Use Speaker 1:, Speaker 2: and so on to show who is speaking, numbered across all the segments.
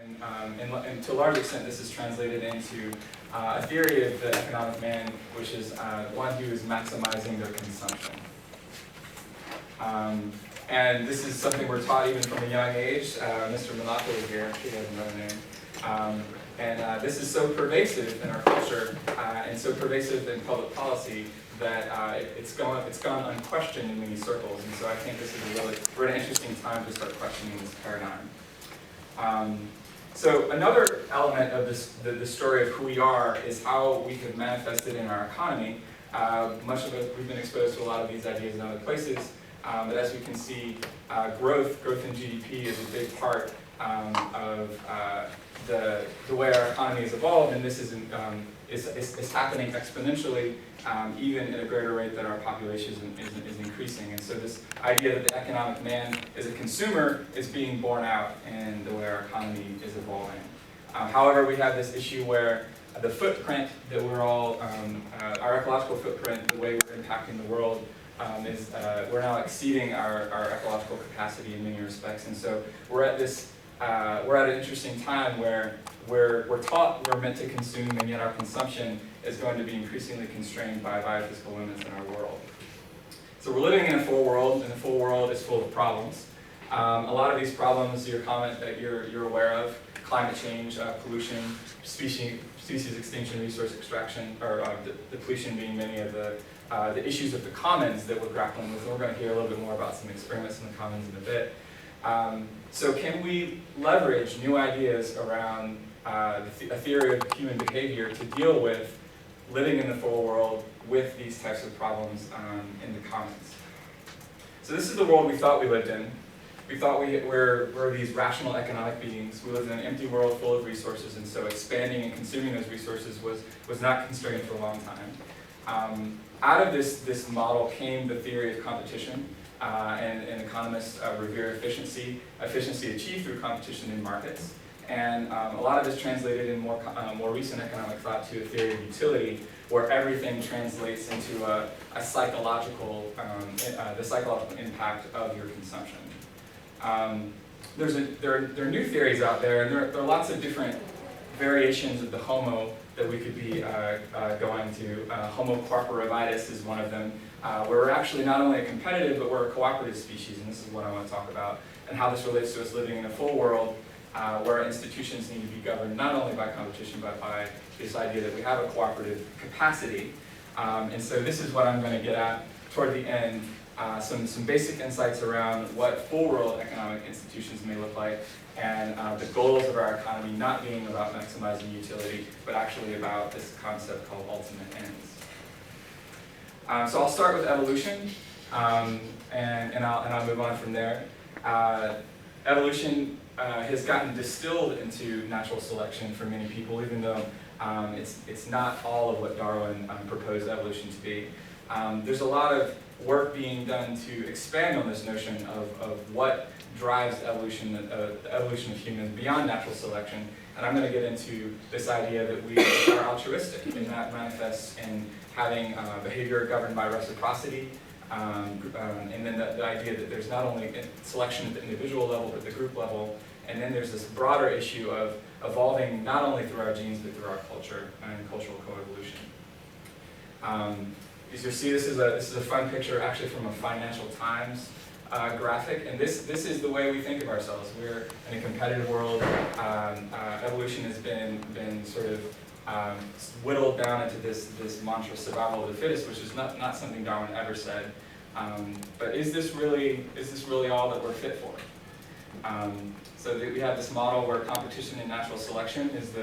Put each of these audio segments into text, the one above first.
Speaker 1: And to a large extent, this is translated into a theory of the economic man, which is one who is maximizing their consumption. And this is something we're taught even from a young age. Mr. Monaco is here, he has another name. And this is so pervasive in our culture and so pervasive in public policy that it's gone unquestioned in many circles. And so I think this is we're at an interesting time to start questioning this paradigm. So another element of the story of who we are is how we have manifested in our economy. Much of it, we've been exposed to a lot of these ideas in other places, but as we can see, growth in GDP is a big part of the way our economy has evolved, and this is happening exponentially, even at a greater rate that our population is increasing. And so this idea that the economic man is a consumer is being borne out in the way our economy is evolving. However, we have this issue where the footprint that we're all, our ecological footprint, the way we're impacting the world, is we're now exceeding our ecological capacity in many respects. And so we're at an interesting time where we're taught we're meant to consume, and yet our consumption is going to be increasingly constrained by biophysical limits in our world. So we're living in a full world, and the full world is full of problems. A lot of these problems, your comment that you're aware of: climate change, pollution, species extinction, resource extraction, or depletion being many of the issues of the commons that we're grappling with. And we're going to hear a little bit more about some experiments in the commons in a bit. So can we leverage new ideas around a theory of human behavior to deal with living in the full world with these types of problems in the commons? So this is the world we thought we lived in. We thought we're these rational economic beings. We lived in an empty world full of resources, and so expanding and consuming those resources was not constrained for a long time. Out of this model came the theory of competition. And economists revere efficiency achieved through competition in markets. And a lot of this translated in more recent economic thought to a theory of utility, where everything translates into the psychological impact of your consumption. There are new theories out there, and there are lots of different variations of the homo that we could be going to. Homo corporativitis is one of them, where we're actually not only a competitive, but we're a cooperative species, and this is what I want to talk about, and how this relates to us living in a full world where institutions need to be governed not only by competition, but by this idea that we have a cooperative capacity. And so this is what I'm going to get at toward the end, some basic insights around what full world economic institutions may look like, and the goals of our economy not being about maximizing utility, but actually about this concept called ultimate ends. So I'll start with evolution, and I'll move on from there. Evolution has gotten distilled into natural selection for many people, even though it's not all of what Darwin proposed evolution to be. There's a lot of work being done to expand on this notion of what drives evolution, the evolution of humans beyond natural selection. And I'm going to get into this idea that we are altruistic, and that manifests in having behavior governed by reciprocity, and then the idea that there's not only selection at the individual level, but the group level, and then there's this broader issue of evolving not only through our genes, but through our culture and cultural coevolution. As you see, this is a fun picture actually from a Financial Times graphic, and this is the way we think of ourselves. We're in a competitive world. Evolution has been sort of whittled down into this mantra, survival of the fittest, which is not something Darwin ever said. But is this really all that we're fit for? So we have this model where competition and natural selection is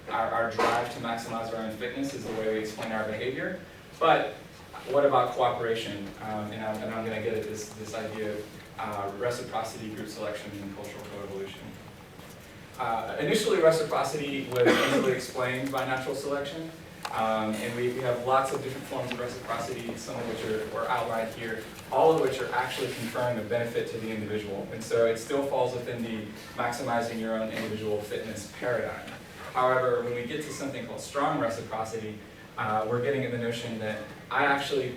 Speaker 1: our drive to maximize our own fitness is the way we explain our behavior. But what about cooperation? And I'm going to get at this idea of reciprocity, group selection, and cultural coevolution. Initially, reciprocity was easily explained by natural selection, and we have lots of different forms of reciprocity, some of which are outlined here, all of which are actually conferring a benefit to the individual. And so it still falls within the maximizing your own individual fitness paradigm. However, when we get to something called strong reciprocity, we're getting at the notion that I actually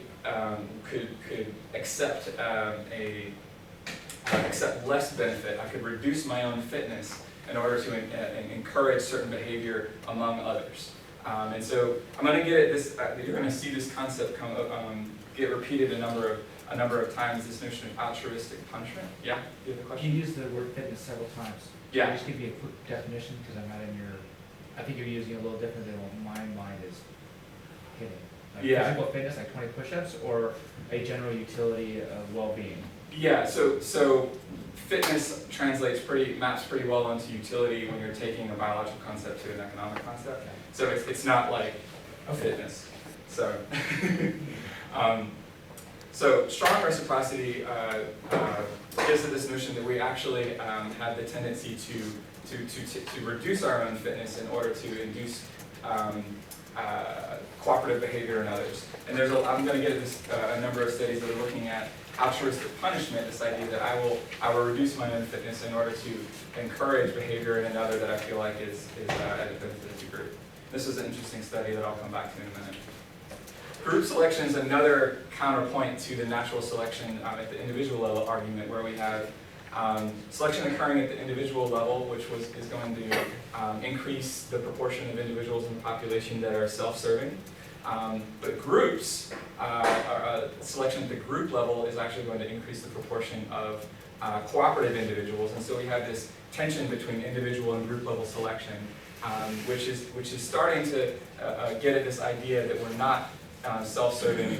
Speaker 1: could accept accept less benefit. I could reduce my own fitness in order to encourage certain behavior among others. And so I'm going to get at this, you're going to see this concept get repeated a number of times, this notion of altruistic punishment. Yeah, you have a question?
Speaker 2: You used the word fitness several times.
Speaker 1: Yeah.
Speaker 2: Can you just give me a quick definition, because I'm not in your, I think you're using it a little different than what my mind is hitting. Like,
Speaker 1: Yeah.
Speaker 2: Physical fitness, like 20 push-ups, or a general utility of well-being?
Speaker 1: Yeah, so fitness maps pretty well onto utility when you're taking a biological concept to an economic concept.
Speaker 2: Okay.
Speaker 1: So it's not like fitness. So, so strong reciprocity gives it this notion that we actually have the tendency to reduce our own fitness in order to induce cooperative behavior in others. And I'm going to get at this a number of studies that are looking at altruistic punishment, this idea that I will reduce my own fitness in order to encourage behavior in another that I feel like is at a benefit to the group. This is an interesting study that I'll come back to in a minute. Group selection is another counterpoint to the natural selection at the individual level argument, where we have selection occurring at the individual level, which is going to increase the proportion of individuals in the population that are self-serving. But groups, selection at the group level is actually going to increase the proportion of cooperative individuals, and so we have this tension between individual and group level selection, which is starting to get at this idea that we're not self-serving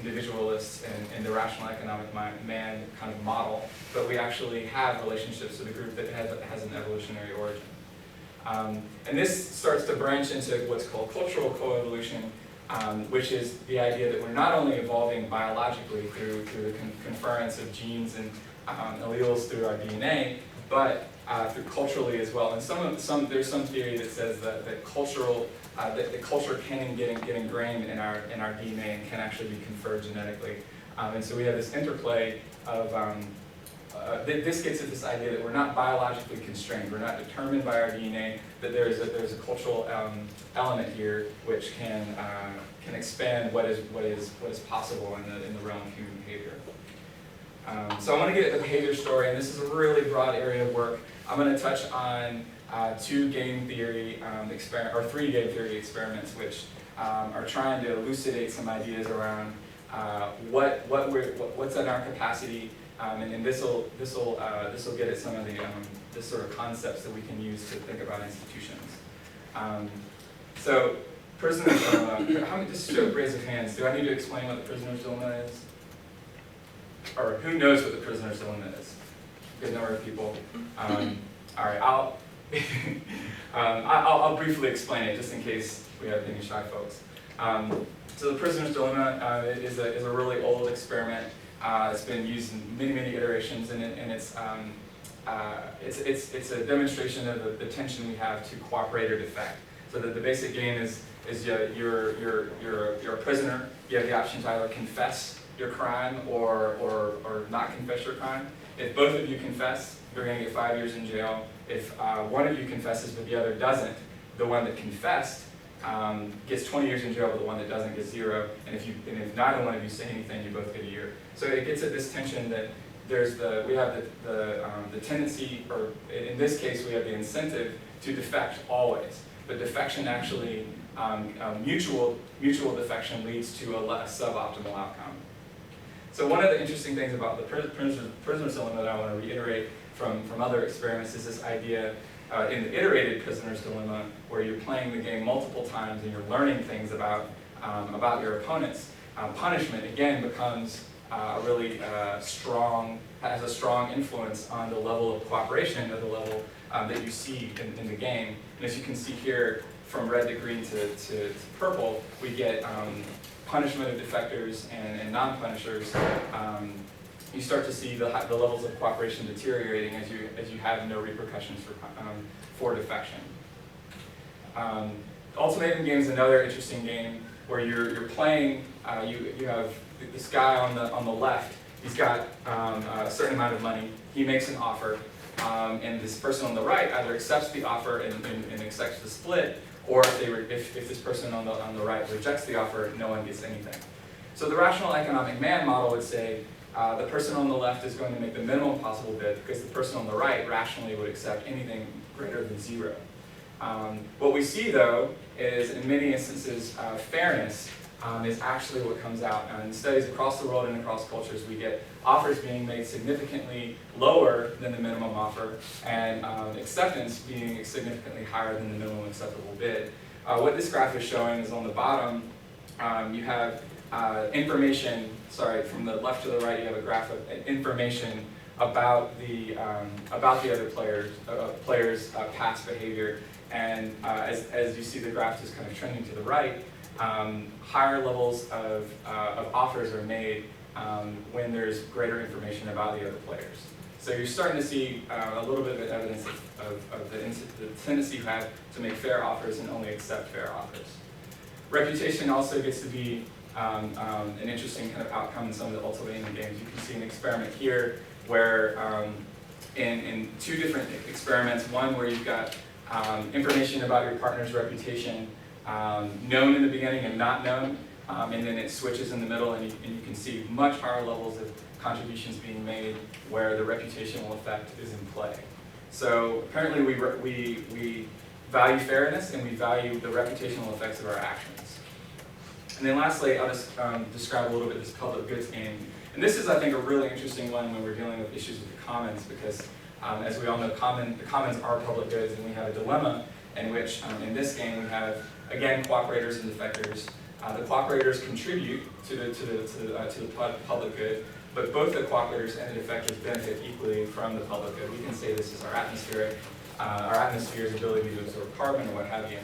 Speaker 1: individualists in the rational economic man kind of model, but we actually have relationships with a group that has an evolutionary origin. And this starts to branch into what's called cultural coevolution, which is the idea that we're not only evolving biologically through the conference of genes and alleles through our DNA, but through culturally as well. And there's some theory that says that the culture can get ingrained in our DNA and can actually be conferred genetically. And so we have this interplay of this gets at this idea that we're not biologically constrained. We're not determined by our DNA. That there's a cultural element here which can expand what is possible in the realm of human behavior. So I want to get at the behavior story, and this is a really broad area of work. I'm going to touch on three game theory experiments, which are trying to elucidate some ideas around what's in our capacity, and this will get at some of the sort of concepts that we can use to think about institutions. So prisoner's dilemma. How many? Just show raise of hands. Do I need to explain what the prisoner's dilemma is? Or who knows what the prisoner's dilemma is? Good number of people. All right, I'll briefly explain it just in case we have any shy folks. So the prisoner's dilemma is a really old experiment. It's been used in many iterations, and it's a demonstration of the tension we have to cooperate or defect. So that the basic game is you're a prisoner. You have the option to either confess your crime or not confess your crime. If both of you confess, you're going to get 5 years in jail. If one of you confesses but the other doesn't, the one that confessed gets 20 years in jail, but the one that doesn't gets 0. And if neither one of you say anything, you both get a year. So it gets at this tension that we have the tendency, or in this case, we have the incentive to defect always. But defection actually, mutual defection leads to a suboptimal outcome. So one of the interesting things about the prisoner's dilemma that I want to reiterate from other experiments is this idea in the iterated prisoner's dilemma, where you're playing the game multiple times and you're learning things about your opponents. Punishment again becomes has a strong influence on the level of cooperation, or the level that you see in the game. And as you can see here, from red to green to purple, we get punishment of defectors and non-punishers. You start to see the levels of cooperation deteriorating as you have no repercussions for defection. Ultimatum game is another interesting game where you're playing. You have this guy on the left. He's got a certain amount of money. He makes an offer, and this person on the right either accepts the offer and accepts the split, or if this person on the right rejects the offer, no one gets anything. So the rational economic man model would say the person on the left is going to make the minimum possible bid because the person on the right rationally would accept anything greater than 0. What we see, though, is in many instances, fairness is actually what comes out. In studies across the world and across cultures, we get offers being made significantly lower than the minimum offer, and acceptance being significantly higher than the minimum acceptable bid. What this graph is showing is on the bottom, you have information, from the left to the right, you have a graph of information about the other players' past behavior. And as you see, the graph is kind of trending to the right. Higher levels of offers are made when there's greater information about the other players. So you're starting to see a little bit of evidence of the tendency you have to make fair offers and only accept fair offers. Reputation also gets to be an interesting kind of outcome in some of the ultimatum games. You can see an experiment here where in 2 different experiments, one where you've got information about your partner's reputation, known in the beginning and not known, and then it switches in the middle, and you can see much higher levels of contributions being made where the reputational effect is in play. So apparently we value fairness and we value the reputational effects of our actions. And then lastly, I'll just describe a little bit this public goods game. And this is, I think, a really interesting one when we're dealing with issues with the commons, because as we all know, the commons are public goods, and we have a dilemma in which, in this game, we have, again, cooperators and defectors. The cooperators contribute to the public good, but both the cooperators and the defectors benefit equally from the public good. We can say this is our atmosphere's ability to absorb carbon or what have you.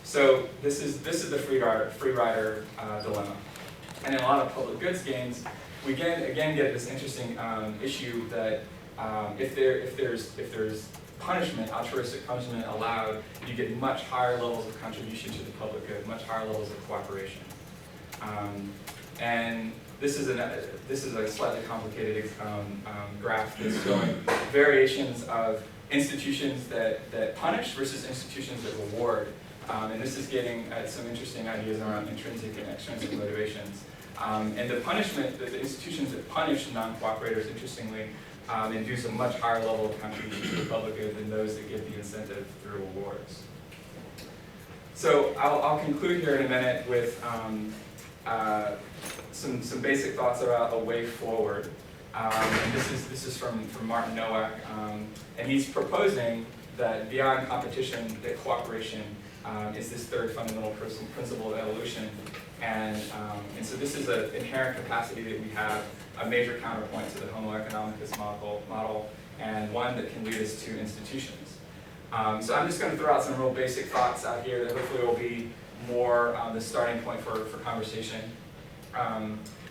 Speaker 1: So this is the free rider dilemma. And in a lot of public goods games, we again get this interesting issue that if there's punishment, altruistic punishment allowed, you get much higher levels of contribution to the public good, much higher levels of cooperation. And this is a slightly complicated graph that's showing variations of institutions that punish versus institutions that reward. And this is getting at some interesting ideas around intrinsic and extrinsic motivations. And the punishment, the institutions that punish non-cooperators, interestingly, induce a much higher level of contribution to the public good than those that give the incentive through rewards. So I'll conclude here in a minute with some basic thoughts about a way forward. And this is from Martin Nowak, and he's proposing that beyond competition, that cooperation is this third fundamental principle of evolution. And so this is an inherent capacity that we have, a major counterpoint to the Homo economicus model, and one that can lead us to institutions. So I'm just going to throw out some real basic thoughts out here that hopefully will be more the starting point for conversation.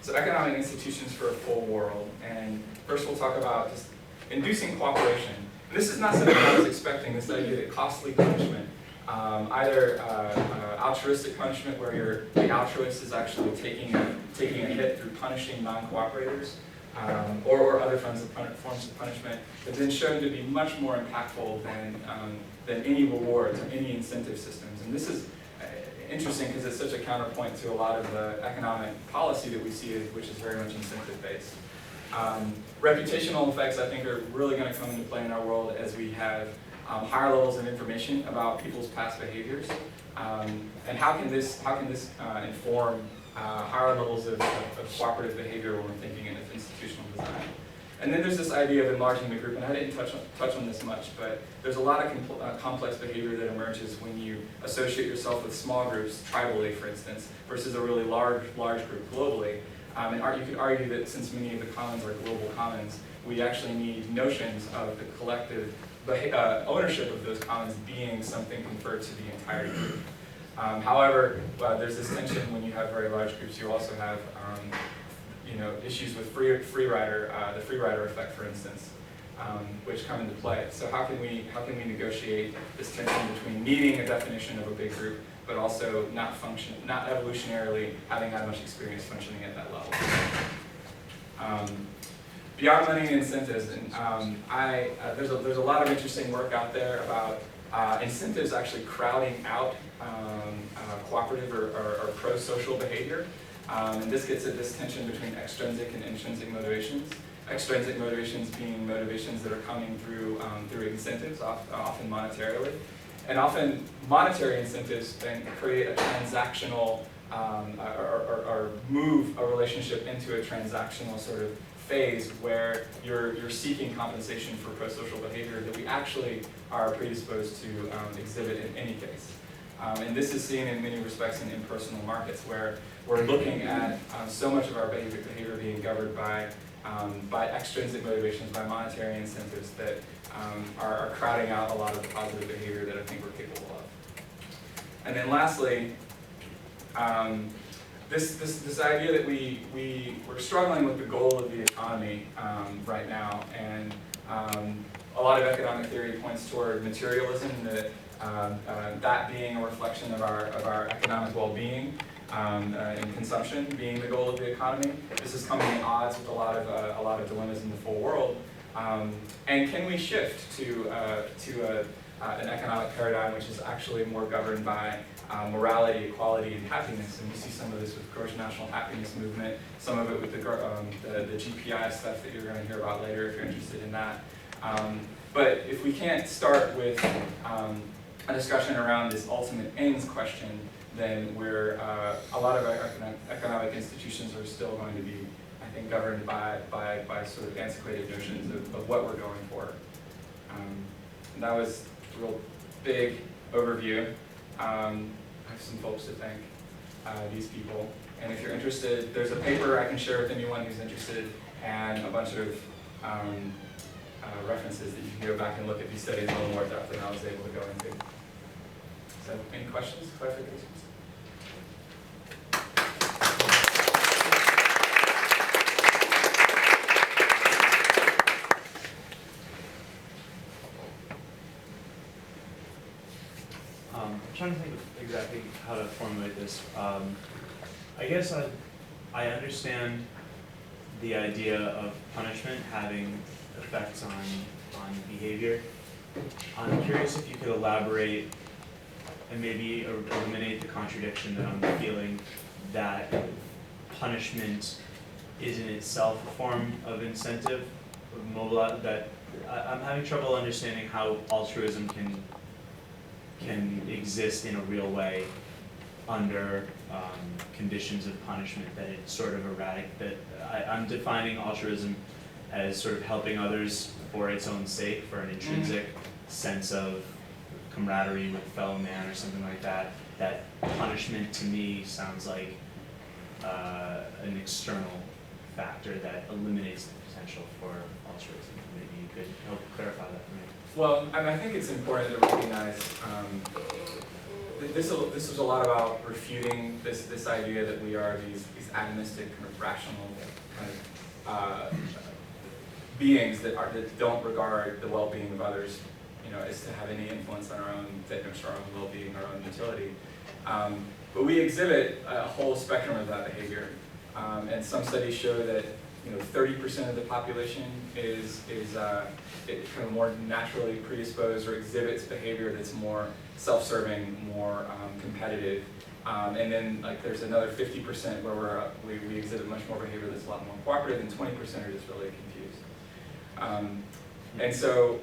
Speaker 1: So economic institutions for a full world. And first we'll talk about just inducing cooperation. And this is not something I was expecting, this idea that costly punishment, either altruistic punishment where the altruist is actually taking a hit through punishing non-cooperators, or other forms of punishment, have been shown to be much more impactful than any rewards or any incentive systems. And this is interesting because it's such a counterpoint to a lot of the economic policy that we see, which is very much incentive-based. Reputational effects, I think, are really going to come into play in our world as we have higher levels of information about people's past behaviors. And how can this inform higher levels of cooperative behavior when we're thinking in institutional design? And then there's this idea of enlarging the group, and I didn't touch on this much, but there's a lot of complex behavior that emerges when you associate yourself with small groups, tribally, for instance, versus a really large group globally. And you could argue that since many of the commons are global commons, we actually need notions of the collective ownership of those commons being something conferred to the entire group. However, there's this tension when you have very large groups. You also have issues with the free rider effect, for instance, which come into play. So how can we negotiate this tension between needing a definition of a big group, but also not evolutionarily having had much experience functioning at that level? Beyond money and incentives, and there's a lot of interesting work out there about incentives actually crowding out cooperative or pro-social behavior. And this gets at this tension between extrinsic and intrinsic motivations. Extrinsic motivations being motivations that are coming through through incentives, often monetarily. And often monetary incentives then create a transactional or move a relationship into a transactional sort of phase where you're seeking compensation for prosocial behavior that we actually are predisposed to exhibit in any case. And this is seen in many respects in impersonal markets where we're looking at so much of our behavior being governed by extrinsic motivations, by monetary incentives that are crowding out a lot of the positive behavior that I think we're capable of. And then lastly, this idea that we're struggling with the goal of the economy right now, and a lot of economic theory points toward materialism, that being a reflection of our economic well-being and consumption being the goal of the economy. This is coming at odds with a lot of dilemmas in the full world. And can we shift to an economic paradigm which is actually more governed by morality, equality, and happiness? And we see some of this with gross national happiness movement, some of it with the GPI stuff that you're going to hear about later if you're interested in that. But if we can't start with a discussion around this ultimate ends question, then a lot of our economic institutions are still going to be, I think, governed by sort of antiquated notions of what we're going for. And that was a real big overview. I have some folks to thank, these people. And if you're interested, there's a paper I can share with anyone who's interested, and a bunch of references that you can go back and look at these studies a little more depth than I was able to go into. So, any questions, clarifications?
Speaker 3: I'm trying to think of exactly how to formulate this. I guess I understand the idea of punishment having effects on behavior. I'm curious if you could elaborate and maybe eliminate the contradiction that I'm feeling that punishment is in itself a form of incentive, that I'm having trouble understanding how altruism can exist in a real way under conditions of punishment, that it's sort of erratic, that I'm defining altruism as sort of helping others for its own sake, for an intrinsic sense of camaraderie with a fellow man or something like that. That punishment to me sounds like an external factor that eliminates the potential for altruism. Maybe you could help clarify that for me.
Speaker 1: Well, I think it's important to recognize this was a lot about refuting this idea that we are these atomistic, kind of rational kind of beings that don't regard the well-being of others, as to have any influence on our own fitness, our own well-being, our own utility. But we exhibit a whole spectrum of that behavior, and some studies show that 30% of the population is kind of more naturally predisposed or exhibits behavior that's more self-serving, more competitive, and then there's another 50% where we exhibit much more behavior that's a lot more cooperative, and 20% are just really confused. And so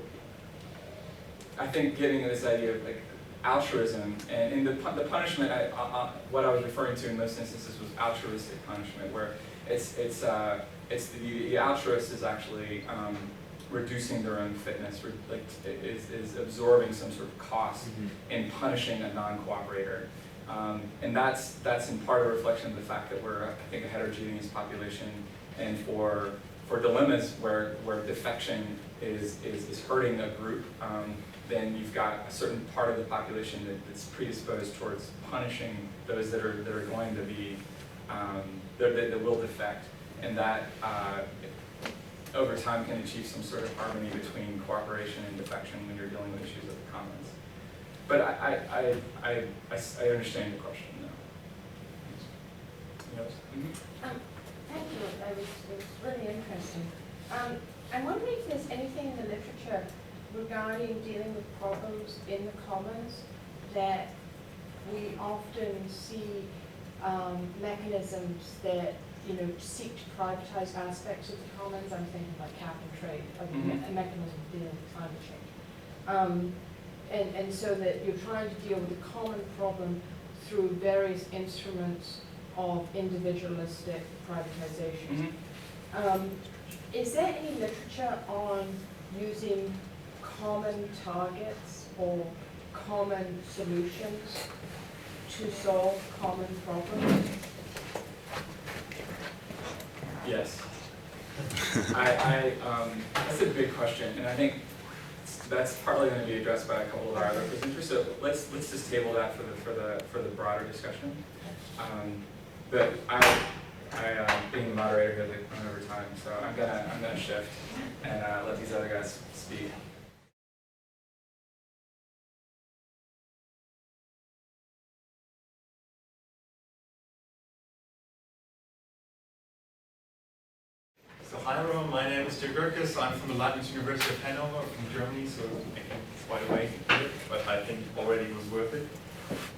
Speaker 1: I think getting to this idea of altruism, and in the punishment, what I was referring to in most instances was altruistic punishment, where it's the altruist is actually reducing their own fitness, is absorbing some sort of cost in punishing a non-cooperator, and that's in part a reflection of the fact that we're, I think, a heterogeneous population, and for dilemmas where defection is hurting a group, then you've got a certain part of the population that's predisposed towards punishing those that are going to be that will defect, and that over time can achieve some sort of harmony between cooperation and defection when you're dealing with issues of the commons. But I understand your question now. Yes?
Speaker 4: Thank you. It was really interesting. I'm wondering if there's anything in the literature regarding dealing with problems in the commons that we often see mechanisms that, you know, seek to privatize aspects of the commons. I'm thinking like cap and trade, a mechanism dealing with climate change. And so that you're trying to deal with a common problem through various instruments of individualistic privatization. Is there any literature on using common targets or common solutions to solve common problems?
Speaker 1: Yes. That's a big question, and I think that's partly going to be addressed by a couple of our other presenters. So let's just table that for the broader discussion. But being the moderator here, they've run over time, so I'm gonna shift and let these other guys speak.
Speaker 5: So hi everyone, my name is Dirk. I'm from the LEIBNIZ University of HANNOVER from Germany, so I came quite a way here, but I think already it was worth it.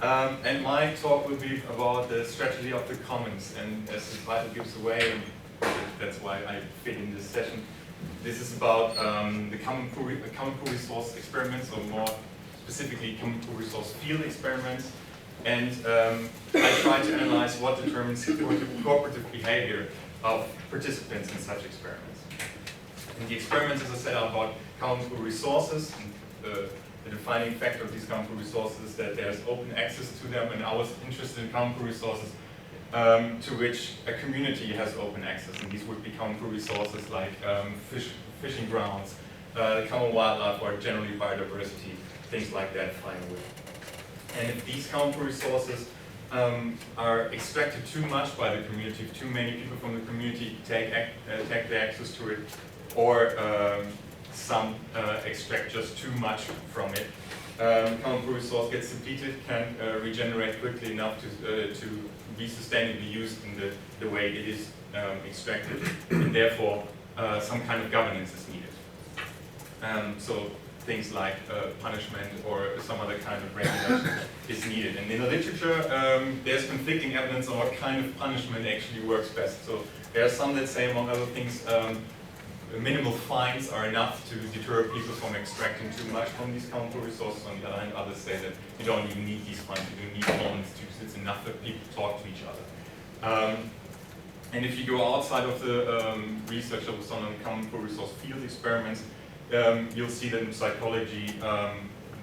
Speaker 5: And my talk will be about the strategy of the commons, and as the title gives away, and that's why I fit in this session, this is about the common pool resource experiments, or more specifically common pool resource field experiments. And I try to analyze what determines the cooperative behavior of participants in such experiments. And the experiments, as I said, are about common pool resources. And the defining factor of these common pool resources is that there's open access to them, and I was interested in common pool resources to which a community has open access. And these would be common pool resources like fishing grounds, common wildlife, or generally biodiversity, things like that, firewood. And if these common pool resources are extracted too much by the community, if too many people from the community take the access to it, or some extract just too much from it, common pool resource gets depleted, can't regenerate quickly enough to be sustainably used in the way it is extracted, and therefore some kind of governance is needed. So things like punishment or some other kind of regulation is needed. And in the literature, there's conflicting evidence on what kind of punishment actually works best. So there are some that say, among other things, minimal fines are enough to deter people from extracting too much from these common pool resources. On the other hand, others say that you don't even need these fines, you don't need common institutes, it's enough that people talk to each other. And if you go outside of the research that was done on common pool resource field experiments, you'll see that in psychology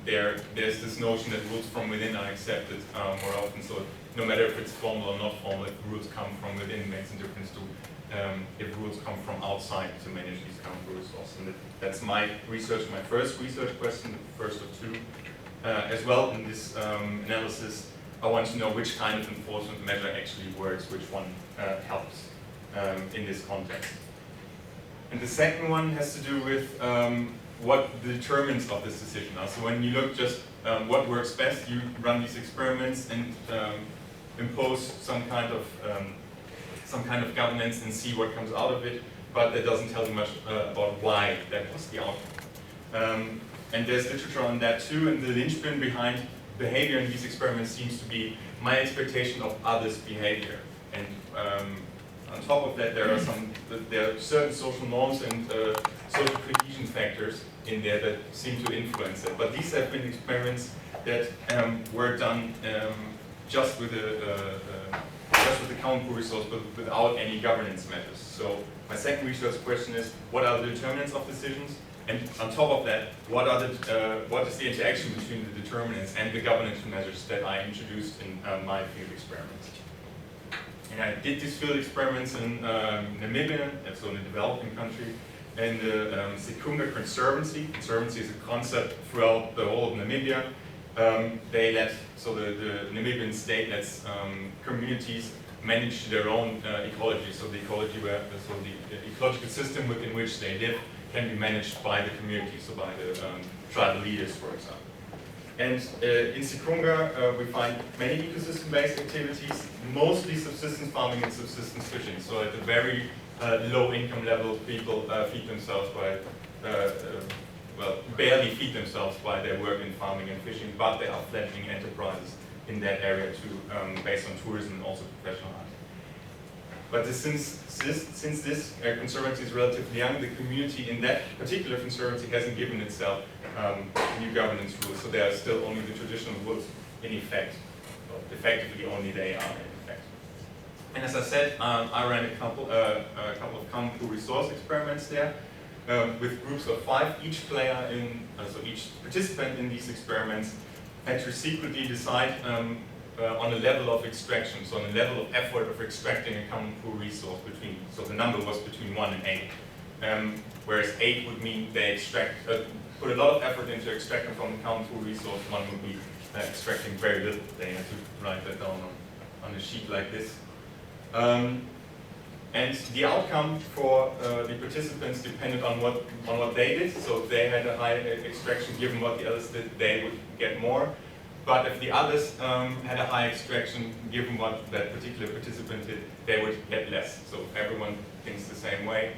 Speaker 5: there's this notion that rules from within are accepted more often. So no matter if it's formal or not formal, if rules come from within, it makes a difference to if rules come from outside to manage these common pool resources. And that's my research, my first research question, the first of two. As well, in this analysis, I want to know which kind of enforcement measure actually works, which one helps in this context. And the second one has to do with what the determinants of this decision are. So when you look just what works best, you run these experiments and impose some kind of governance and see what comes out of it, but that doesn't tell you much about why that was the outcome. And there's literature on that too, and the linchpin behind behavior in these experiments seems to be my expectation of others' behavior. And on top of that, there are certain social norms and social cohesion factors in there that seem to influence it. But these have been experiments that were done just with the common pool resource, but without any governance measures. So my second research question is, what are the determinants of decisions? And on top of that, what is the interaction between the determinants and the governance measures that I introduced in my field experiments? And I did these field experiments in Namibia, so in a developing country, and the Secunga Conservancy. Conservancy is a concept throughout the whole of Namibia. The Namibian state lets communities manage their own ecology. So the ecological system within which they live can be managed by the community, so by the tribal leaders, for example. And in Secunga, we find many ecosystem-based activities, mostly subsistence farming and subsistence fishing. So at a very low income level, people feed themselves by, barely feed themselves by their work in farming and fishing, but they are fledgling enterprises in that area too, based on tourism and also professional art. But since this conservancy is relatively young, the community in that particular conservancy hasn't given itself new governance rules, so there are still only the traditional rules in effect. Well, effectively, only they are in effect. And as I said, I ran a couple of common pool resource experiments there with groups of 5. Each player so each participant in these experiments had to secretly decide on a level of extraction, so on a level of effort of extracting a common pool resource between, so the number was between 1 and 8. Whereas 8 would mean they put a lot of effort into extracting from the common pool resource, 1 would be extracting very little. They had to write that down on a sheet like this. And the outcome for the participants depended on what they did. So if they had a high extraction, given what the others did, they would get more. But if the others had a high extraction, given what that particular participant did, they would get less. So everyone thinks the same way.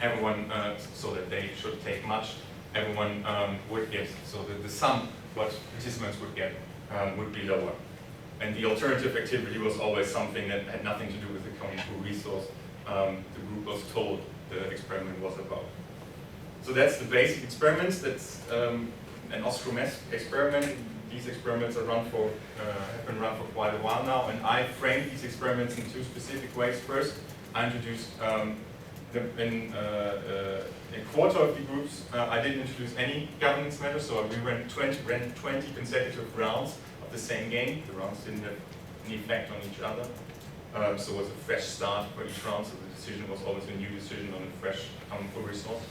Speaker 5: Everyone, so that they should take much, everyone would get, so that the sum, what participants would get, would be lower. And the alternative activity was always something that had nothing to do with the common pool resource the group was told the experiment was about. So that's the basic experiments. That's an Ostrom-esque experiment. These experiments are have been run for quite a while now, and I framed these experiments in 2 specific ways. First, I introduced in a quarter of the groups, I didn't introduce any governance measures, so we ran 20 consecutive rounds of the same game. The rounds didn't have any effect on each other, so it was a fresh start for each round, so the decision was always a new decision on a fresh common pool resource.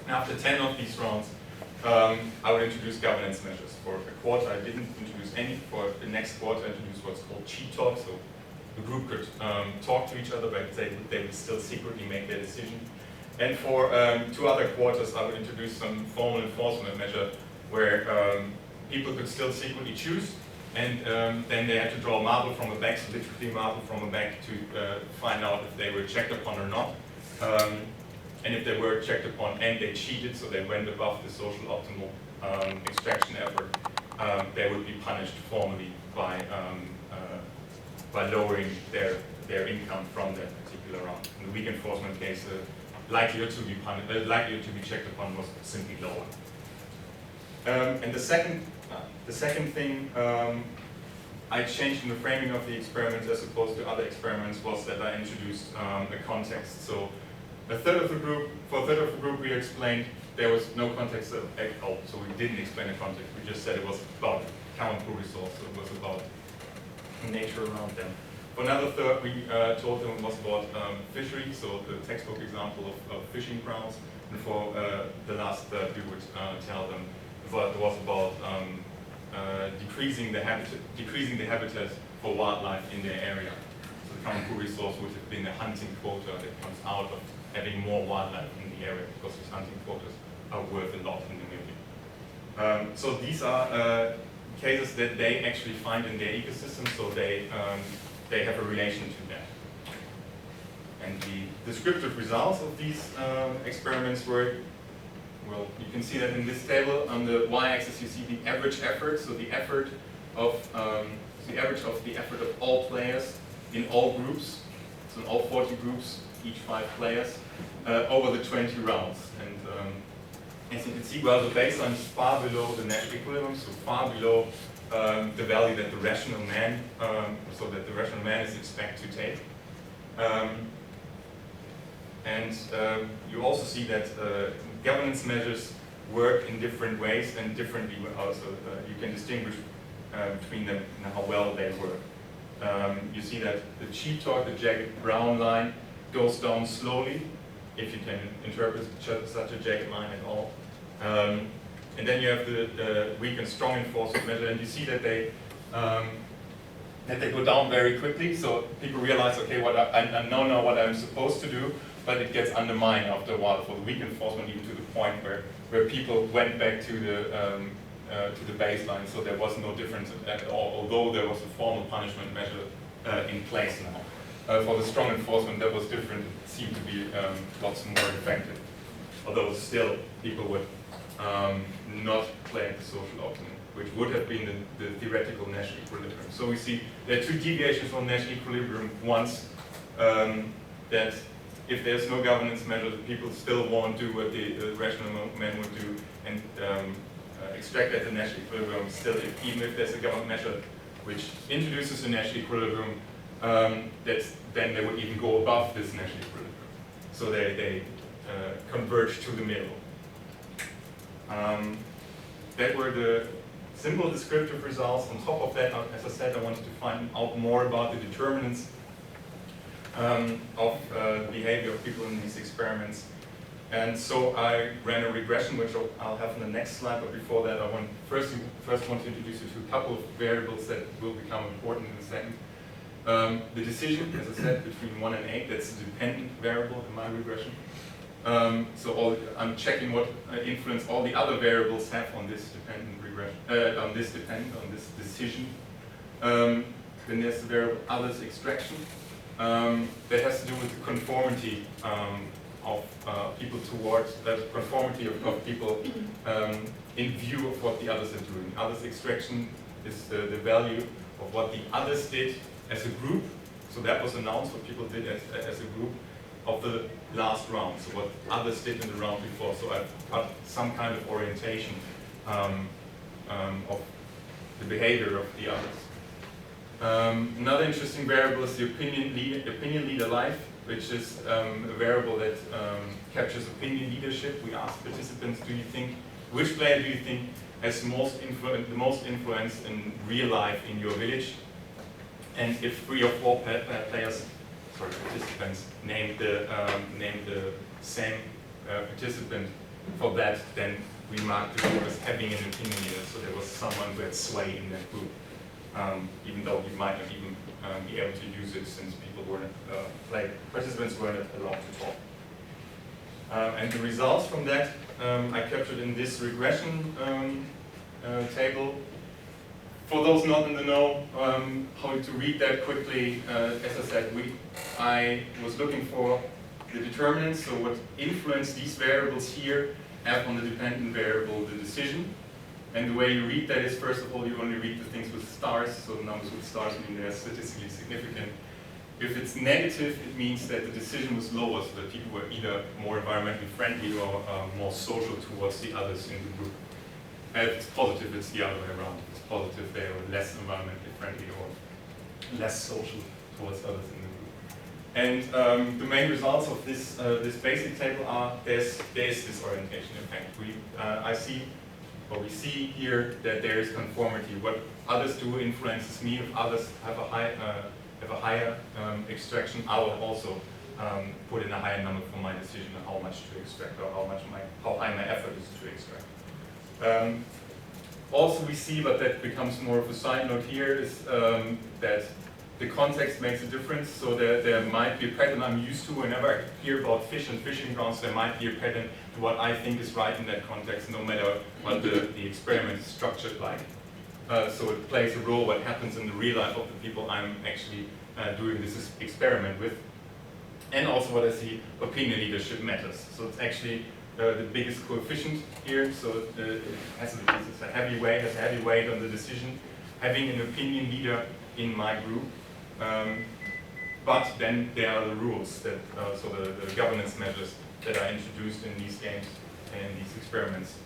Speaker 5: And after 10 of these rounds, I would introduce governance measures. For a quarter, I didn't introduce any. For the next quarter, I introduced what's called cheat talk, so the group could talk to each other, but they would still secretly make their decision. And for 2 other quarters, I would introduce some formal enforcement measure where people could still secretly choose, and then they had to draw a marble from a bag, so literally marble from a bag, to find out if they were checked upon or not. And if they were checked upon and they cheated, so they went above the social optimal extraction effort, they would be punished formally by lowering their income from that particular round. In the weak enforcement case, likelihood to be checked upon was simply lower. And the second thing I changed in the framing of the experiments as opposed to other experiments was that I introduced a context. So for a third of the group, we explained there was no context at all. So we didn't explain the context. We just said it was about common pool resource. So it was about nature around them. For another third, we told them it was about fishery, so the textbook example of fishing grounds. And for the last third, we would tell them it was about decreasing the habitat for wildlife in their area. So the common pool resource would have been a hunting quota that comes out of having more wildlife in the area, because these hunting quotas are worth a lot in the movie. So these are cases that they actually find in their ecosystem, so they have a relation to that. And the descriptive results of these experiments were, well, you can see that in this table. On the y-axis, you see the average effort, so the effort of the effort of all players in all groups, so in all 40 groups, each 5 players, over the 20 rounds. And as you can see, well, the baseline is far below the net equilibrium, so far below the value that the rational man, is expected to take. And you also see that governance measures work in different ways and differently also. You can distinguish between them and how well they work. You see that the cheat talk, the jagged brown line, goes down slowly, if you can interpret such a jagged line at all. And then you have the weak and strong enforcement measure, and you see that they go down very quickly. So people realize, okay, I know now what I'm supposed to do, but it gets undermined after a while for the weak enforcement, even to the point where people went back to the baseline. So there was no difference at all, although there was a formal punishment measure in place now. For the strong enforcement, that was different. It seemed to be lots more effective, although still people would not play at the social optimum. which would have been the theoretical Nash equilibrium. So we see there are two deviations from Nash equilibrium. Once that if there's no governance measure, the people still won't do what the rational men would do and extract at the Nash equilibrium. Still, even if there's a government measure which introduces a Nash equilibrium, then they would even go above this Nash equilibrium. So they converge to the middle. That were the simple descriptive results. On top of that, as I said, I wanted to find out more about the determinants of behavior of people in these experiments. And so I ran a regression, which I'll have in the next slide, but before that I first want to introduce you to a couple of variables that will become important in a second. The decision, as I said, between 1 and 8, that's a dependent variable in my regression. So I'm checking what influence all the other variables have on this dependent regression, on this decision. Then there's the variable others extraction. That has to do with the conformity of people towards, that conformity of people in view of what the others are doing. Others extraction is the value of what the others did as a group. So that was announced what people did as a group of the last round. So what others did in the round before. So I've got some kind of orientation of the behavior of the others. Another interesting variable is the opinion leader life, which is a variable that captures opinion leadership. We ask participants, which player do you think has the most influence in real life in your village? And if 3 or 4 participants name the same participant for that, then we mark the group as having an opinion leader. So there was someone who had sway in that group. Even though we might not even be able to use it since people weren't, participants weren't allowed to talk. And the results from that I captured in this regression table. For those not in the know, how to read that quickly, as I said, I was looking for the determinants, so what influence these variables here have on the dependent variable, the decision. And the way you read that is, first of all, you only read the things with stars, so the numbers with stars mean they're statistically significant. If it's negative, it means that the decision was lower, so that people were either more environmentally friendly or more social towards the others in the group. And if it's positive, it's the other way around. If it's positive, they are less environmentally friendly or less social towards others in the group. And the main results of this basic table are there's this orientation effect. We see here that there is conformity. What others do influences me. If others have a higher extraction, I will also put in a higher number for my decision on how much to extract or how high my effort is to extract. Also we see, but that becomes more of a side note here, is that the context makes a difference. So there might be a pattern I'm used to whenever I hear about fish and fishing grounds. There might be a pattern to what I think is right in that context, no matter what the experiment is structured like. So it plays a role what happens in the real life of the people I'm actually doing this experiment with. And also what I see, opinion leadership matters. So it's actually the biggest coefficient here. So it has a heavy weight on the decision. Having an opinion leader in my group. But then there are the rules, that, so the governance measures that are introduced in these games and these experiments.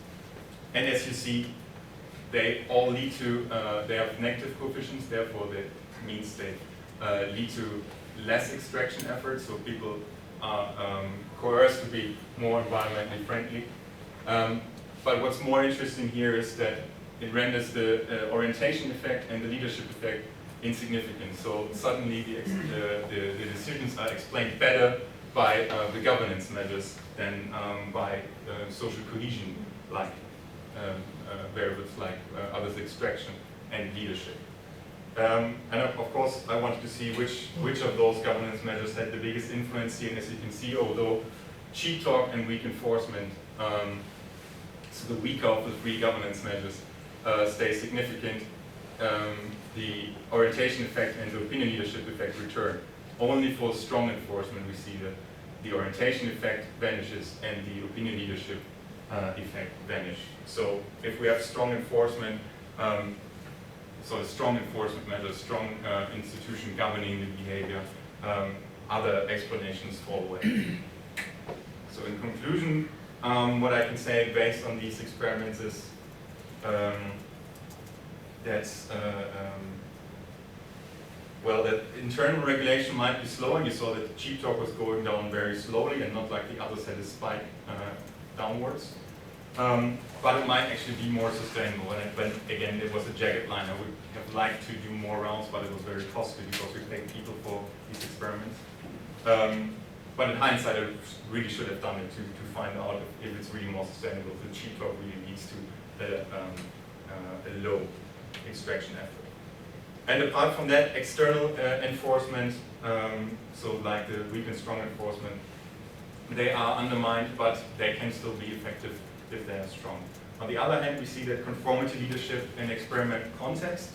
Speaker 5: And as you see, they all lead to, they have negative coefficients, therefore that means they lead to less extraction effort, so people are coerced to be more environmentally friendly. But what's more interesting here is that it renders the orientation effect and the leadership effect insignificant. So suddenly the decisions are explained better by the governance measures than by social cohesion like variables like others extraction and leadership. And of course I wanted to see which of those governance measures had the biggest influence here, and as you can see, although cheat talk and weak enforcement, so the weaker of the 3 governance measures, stay significant, the orientation effect and the opinion leadership effect return. Only for strong enforcement we see that the orientation effect vanishes and the opinion leadership effect vanish. So if we have strong enforcement, So a strong enforcement measure, strong institution governing the behavior, other explanations fall away. So in conclusion, what I can say based on these experiments is well, that internal regulation might be slow, and you saw that the cheap talk was going down very slowly and not like the others had a spike downwards. But it might actually be more sustainable. And again, it was a jagged line. I would have liked to do more rounds, but it was very costly because we paid people for these experiments. But in hindsight, I really should have done it to find out if it's really more sustainable. If the cheap talk really leads to a low extraction effort. And apart from that, external enforcement, so like the weak and strong enforcement, they are undermined, but they can still be effective if they are strong. On the other hand, we see that conformity leadership in experiment context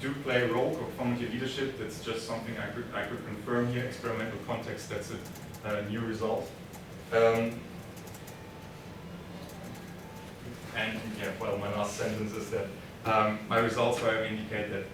Speaker 5: do play a role. Conformity leadership, that's just something I could confirm here. Experimental context, that's a new result. And yeah, well, my last sentence is that my results indicate that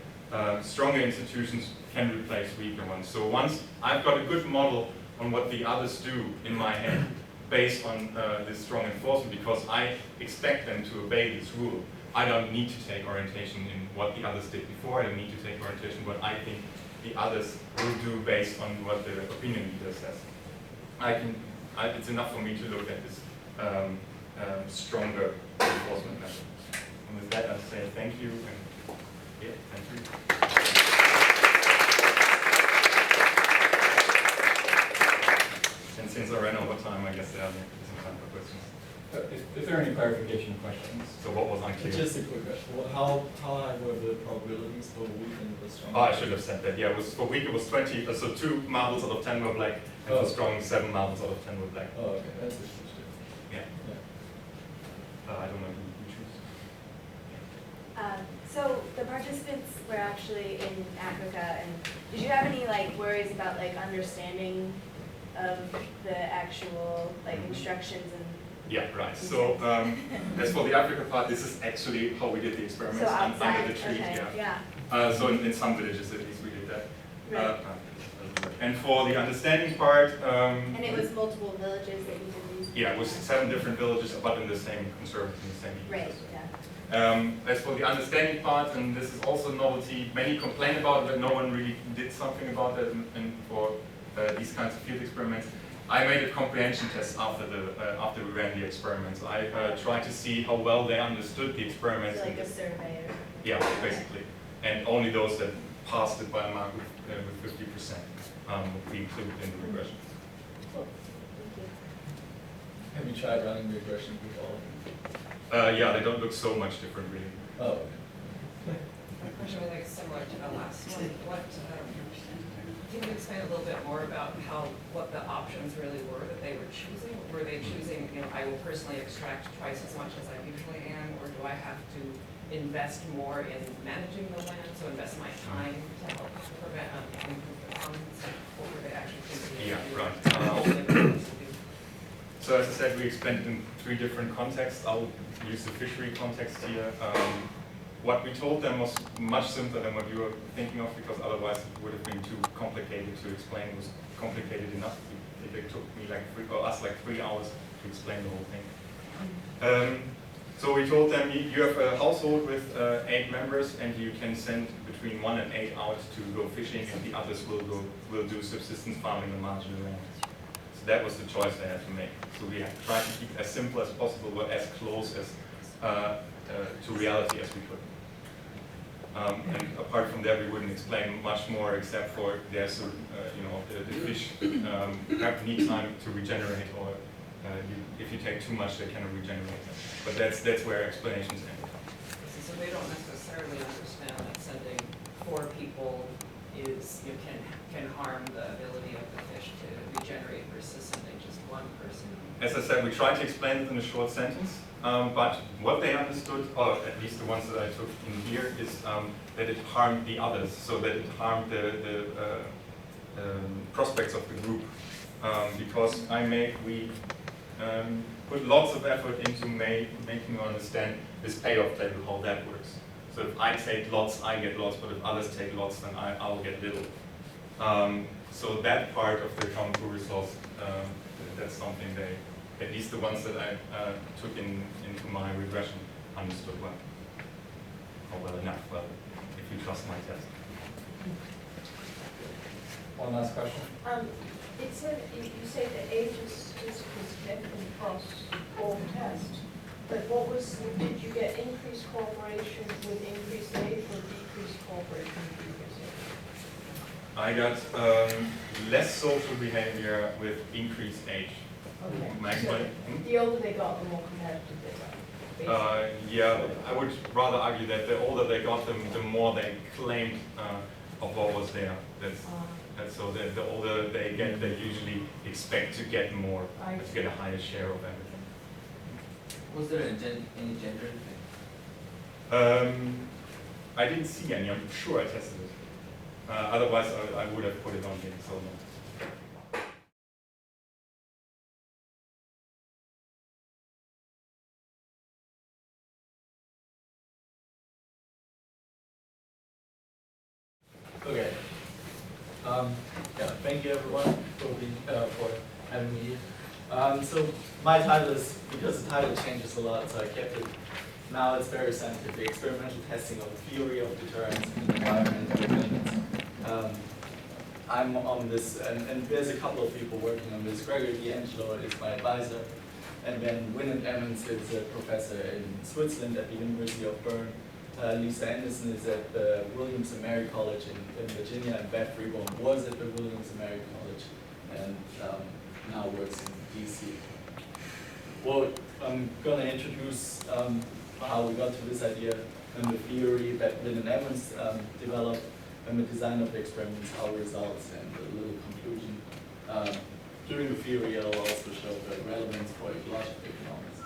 Speaker 5: stronger institutions can replace weaker ones. So once I've got a good model on what the others do in my head, based on this strong enforcement, because I expect them to obey this rule, I don't need to take orientation in what the others did before. I don't need to take orientation in what I think the others will do based on what the opinion leader says. It's enough for me to look at this stronger enforcement method. And with that, I'll say thank you. And yeah, thank you. And since I ran over time, I guess there are some time for questions.
Speaker 6: If there are any clarification questions.
Speaker 5: So what was unclear?
Speaker 6: Just a quick question. How high were the probabilities for weak and for strong?
Speaker 5: Oh, I should have said that. Yeah, it was for weak it was 20. So 2 marbles out of 10 were black, and for strong 7 marbles out of 10 were black.
Speaker 6: Oh, okay, that's interesting.
Speaker 5: Yeah. I don't know who you choose.
Speaker 7: So the participants were actually in Africa, and did you have any worries about understanding of the actual instructions and?
Speaker 5: Yeah, right. So as for the Africa part, this is actually how we did the experiments under the tree.
Speaker 7: Okay,
Speaker 5: Yeah. So in some villages at least we did that.
Speaker 7: Right.
Speaker 5: And for the understanding part.
Speaker 7: And it was multiple villages that you did these?
Speaker 5: Yeah, it was 7 different villages, but in the same conservative, in the same ecosystem.
Speaker 7: Right. Yeah.
Speaker 5: As for the understanding part, and this is also a novelty, many complain about it, but no one really did something about that. And for these kinds of field experiments, I made a comprehension test after we ran the experiments. I tried to see how well they understood the experiments.
Speaker 7: So like a survey or?
Speaker 5: Yeah, basically. And only those that passed it by a mark with 50% would be included in the regression.
Speaker 7: Cool. Thank you.
Speaker 6: Have you tried running the regression before?
Speaker 5: Yeah, they don't look so much different, really.
Speaker 6: Oh, okay.
Speaker 8: My question was similar to the last one. Can you explain a little bit more about what the options really were that they were choosing? Were they choosing, I will personally extract twice as much as I usually am, or do I have to invest more in managing the land, so invest my time to help prevent improve performance? What were they actually thinking?
Speaker 5: Yeah, right.
Speaker 8: Ultimately,
Speaker 5: So as I said, we explained it in 3 different contexts. I'll use the fishery context here. What we told them was much simpler than what you were thinking of, because otherwise it would have been too complicated to explain. It was complicated enough. It took me us 3 hours to explain the whole thing. So we told them you have a household with 8 members, and you can send between 1 and 8 out to go fishing, and the others will do subsistence farming on marginal land. So that was the choice they had to make. So we tried to keep it as simple as possible, but as close as to reality as we could. And apart from that, we wouldn't explain much more, except for there's the fish need time to regenerate, or if you take too much, they cannot regenerate. But that's where explanations end.
Speaker 8: So they don't necessarily understand that sending 4 people can harm the ability of the fish to regenerate versus sending just 1 person.
Speaker 5: As I said, we tried to explain it in a short sentence, but what they understood, or at least the ones that I took in here, is that it harmed the others, so that it harmed the prospects of the group. Because we put lots of effort into making you understand this payoff table, how that works. So if I take lots, I get lots, but if others take lots, then I'll get little. So that part of the common pool resource, that's something they, at least the ones that I took into my regression, understood well. Or well enough, well, if you trust my test.
Speaker 1: One last question.
Speaker 4: It said, you say that age is statistically significant across all tests, but what was, did you get increased cooperation with increased age or decreased cooperation with decreased age?
Speaker 5: I got less social behavior with increased age.
Speaker 4: Okay.
Speaker 5: Max,
Speaker 4: So
Speaker 5: hmm?
Speaker 4: the older they got, the more competitive they got. basically.
Speaker 5: Yeah, I would rather argue that the older they got, the more they claimed of what was there. That's so the older they get, they usually expect to get more, to get a higher share of everything.
Speaker 6: Was there any gender effect?
Speaker 5: I didn't see any. I'm sure I tested it. Otherwise, I would have put it on here. So no.
Speaker 6: Okay. Yeah, thank you everyone for having me here. So my title is, because the title changes a lot, so I kept it. Now it's very scientific, experimental testing of the theory of deterrence in environmental limits. I'm on this, and there's a couple of people working on this. Gregory D'Angelo is my advisor, and then Winnet Emmons is a professor in Switzerland at the University of Bern. Lisa Anderson is at the Williams and Mary College in Virginia, and Beth Freeborn was at the Williams and Mary College, and now works in DC. Well, I'm going to introduce how we got to this idea and the theory that Winnet Emmons developed, and the design of the experiments, our results, and a little conclusion. During the theory, I'll also show the relevance for ecological economics.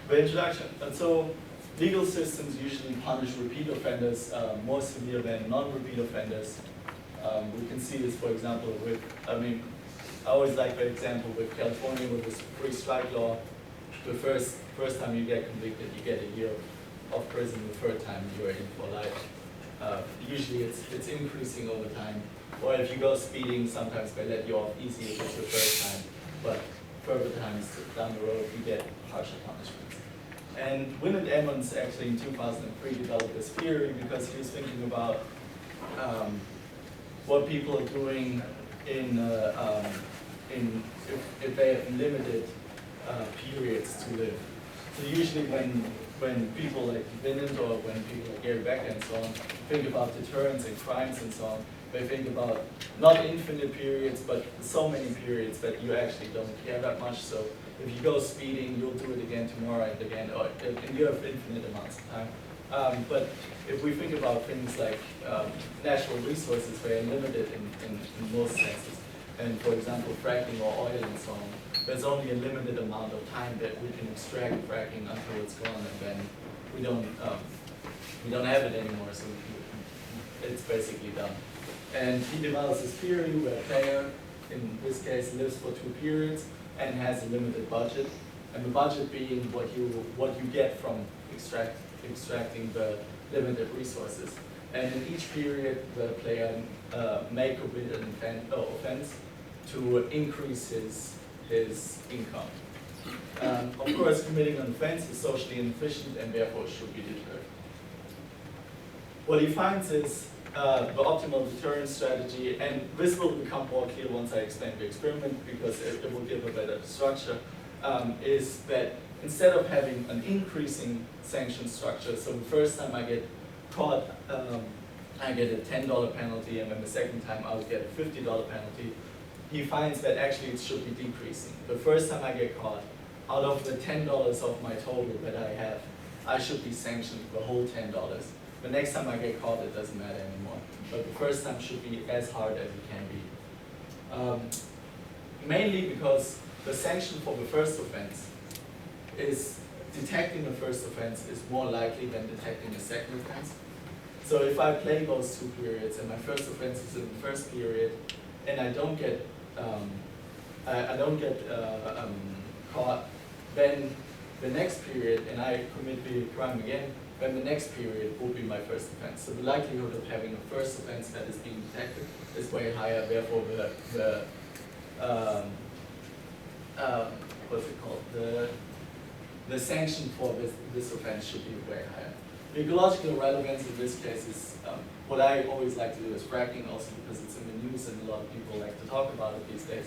Speaker 6: The introduction. And so, legal systems usually punish repeat offenders more severe than non-repeat offenders. We can see this, for example, with, I always like the example with California with this free strike law. The first time you get convicted, you get a year of prison. The third time, you're in for life. Usually it's increasing over time. Or if you go speeding, sometimes they let you off easy if it's the first time. But further times down the road, you get harsher punishments. And Winnet Emmons actually in 2003 developed this theory because he was thinking about what people are doing if they have limited periods to live. So usually when people like Winnet or when people like Gary Becker and so on think about deterrence and crimes and so on, they think about not infinite periods, but so many periods that you actually don't care that much. So if you go speeding, you'll do it again tomorrow and again, and you have infinite amounts of time. But if we think about things like natural resources, they are limited in most senses. And for example, fracking or oil and so on, there's only a limited amount of time that we can extract fracking until it's gone, and then we don't have it anymore, so it's basically done. And he develops this theory where a player, in this case, lives for 2 periods and has a limited budget, and the budget being what you get from extracting the limited resources. And in each period, the player may commit an offense to increase his income. Of course, committing an offense is socially inefficient and therefore should be deterred. What he finds is the optimal deterrence strategy, and this will become more clear once I explain the experiment because it will give a better structure, is that instead of having an increasing sanction structure, so the first time I get caught, I get a $10 penalty, and then the second time I'll get a $50 penalty, he finds that actually it should be decreasing. The first time I get caught, out of the $10 of my total that I have, I should be sanctioned the whole $10. The next time I get caught, it doesn't matter anymore. But the first time should be as hard as it can be. Mainly because the sanction for the first offense is detecting the first offense is more likely than detecting a second offense. So if I play those 2 periods and my first offense is in the first period, and I don't get caught then the next period, and I commit the crime again, then the next period will be my first offense. So the likelihood of having a first offense that is being detected is way higher, therefore what's it called? The sanction for this offense should be way higher. The ecological relevance in this case is what I always like to do is fracking, also because it's in the news and a lot of people like to talk about it these days.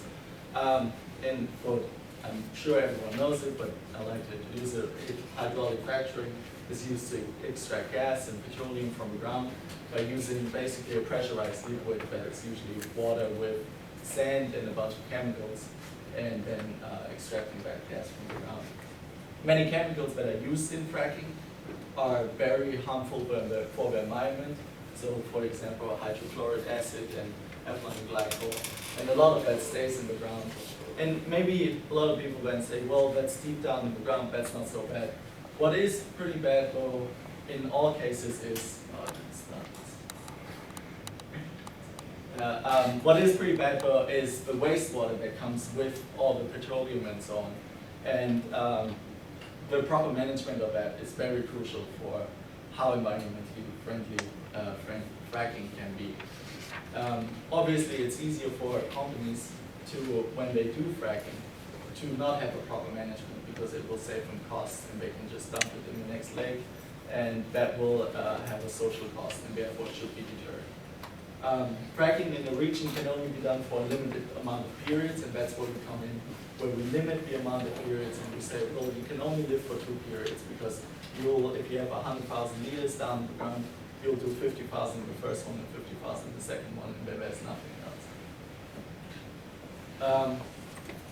Speaker 6: And for, I'm sure everyone knows it, but I like to introduce it. Hydraulic fracturing is used to extract gas and petroleum from the ground by using basically a pressurized liquid that is usually water with sand and a bunch of chemicals, and then extracting that gas from the ground. Many chemicals that are used in fracking are very harmful for the environment. So, for example, hydrochloric acid and ethylene glycol, and a lot of that stays in the ground. And maybe a lot of people then say, well, that's deep down in the ground, that's not so bad. What is pretty bad, though, in all cases is, what is pretty bad, though, is the wastewater that comes with all the petroleum and so on. And the proper management of that is very crucial for how environmentally friendly fracking can be. Obviously, it's easier for companies to, when they do fracking, to not have a proper management because it will save them costs and they can just dump it in the next lake, and that will have a social cost and therefore should be deterred. Fracking in the region can only be done for a limited amount of periods, and that's where we come in, where we limit the amount of periods and we say, well, you can only live for 2 periods because you'll, if you have 100,000 liters down the ground, you'll do 50,000 in the first one and 50,000 in the second one, and then there's nothing else.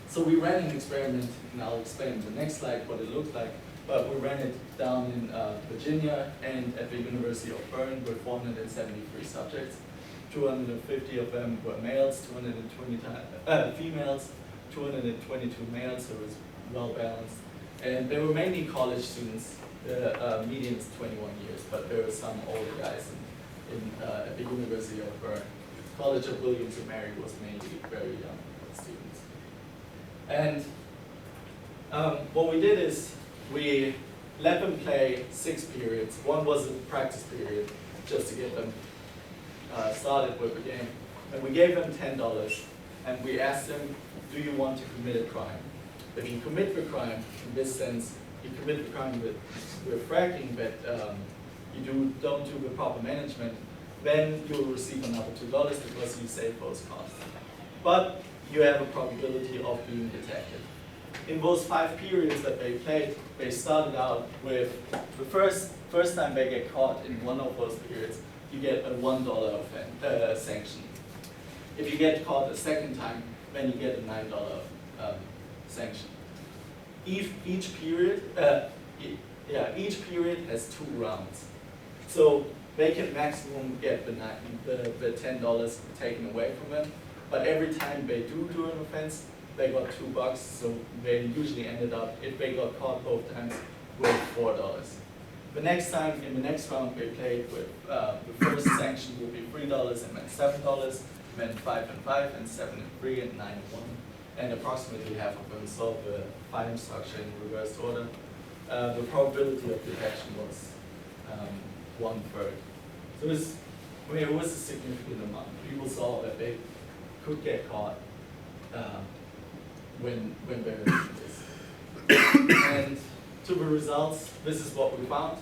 Speaker 6: So we ran an experiment, and I'll explain in the next slide what it looked like, but we ran it down in Virginia and at the University of Bern with 473 subjects. 250 of them were males, 220 females, 222 males, so it was well balanced. And they were mainly college students. The median is 21 years, but there were some older guys at the University of Bern. College of Williams and Mary was mainly very young students. And what we did is we let them play 6 periods. One was a practice period, just to get them started with the game. And we gave them $10, and we asked them, do you want to commit a crime? If you commit the crime, in this sense, you commit the crime with fracking, but you don't do the proper management, then you'll receive another $2 because you save those costs. But you have a probability of being detected. In those 5 periods that they played, they started out with the first time they get caught in one of those periods, you get a $1 sanction. If you get caught a second time, then you get a $9 sanction. Each period has 2 rounds. So they can maximum get the $10 taken away from them. But every time they do an offense, they got $2. So they usually ended up, if they got caught both times, with $4. The next time, in the next round, they played with the first sanction will be $3 and then $7, then 5 and 5, and 7 and 3, and 9 and 1. And approximately half of them solved the fine structure in reversed order. The probability of detection was 1/3. So it was a significant amount. People saw that they could get caught when they were doing this. And to the results, this is what we found.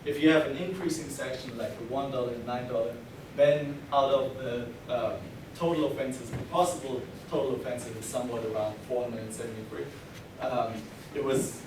Speaker 6: If you have an increasing section like the $1 and $9, then out of the total offenses, the possible total offenses is somewhat around 473. It was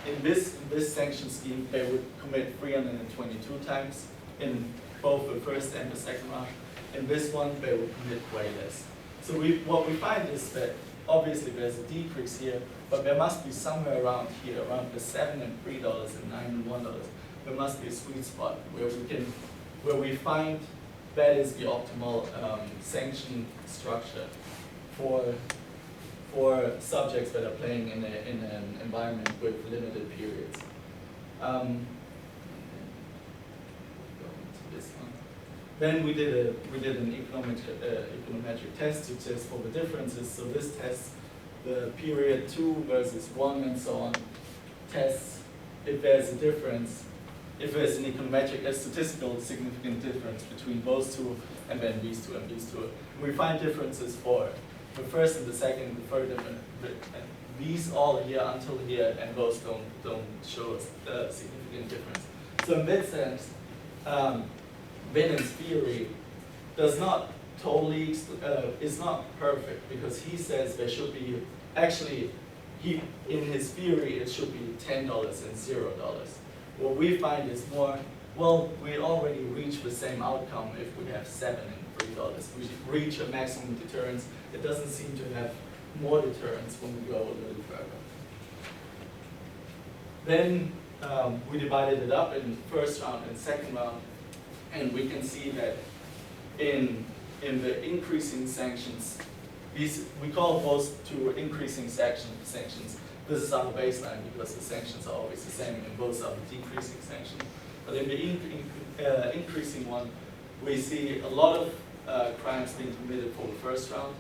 Speaker 6: in this sanction scheme, they would commit 322 times in both the first and the second round. In this one, they would commit way less. So what we find is that obviously there's a decrease here, but there must be somewhere around here, around the $7 and $3 and $9 and $1. There must be a sweet spot where we find that is the optimal sanction structure for subjects that are playing in an environment with limited periods. Then we did an econometric test to test for the differences. So this test the period 2 versus 1 and so on, tests if there's a difference, if there's an econometric, a statistical significant difference between those two, and then these two and these two. We find differences for the first and the second, the third, and these all here until here, and those don't show us a significant difference. So in that sense, Binnen's theory does not totally, is not perfect, because he says there should be, actually, in his theory, it should be $10 and $0. What we find is more, well, we already reach the same outcome if we have $7 and $3. We reach a maximum deterrence. It doesn't seem to have more deterrence when we go a little further. Then we divided it up in first round and second round, and we can see that in the increasing sanctions, we call those two increasing sanctions. This is our baseline because the sanctions are always the same, and those are the decreasing sanctions. But in the increasing one, we see a lot of crimes being committed for the first round,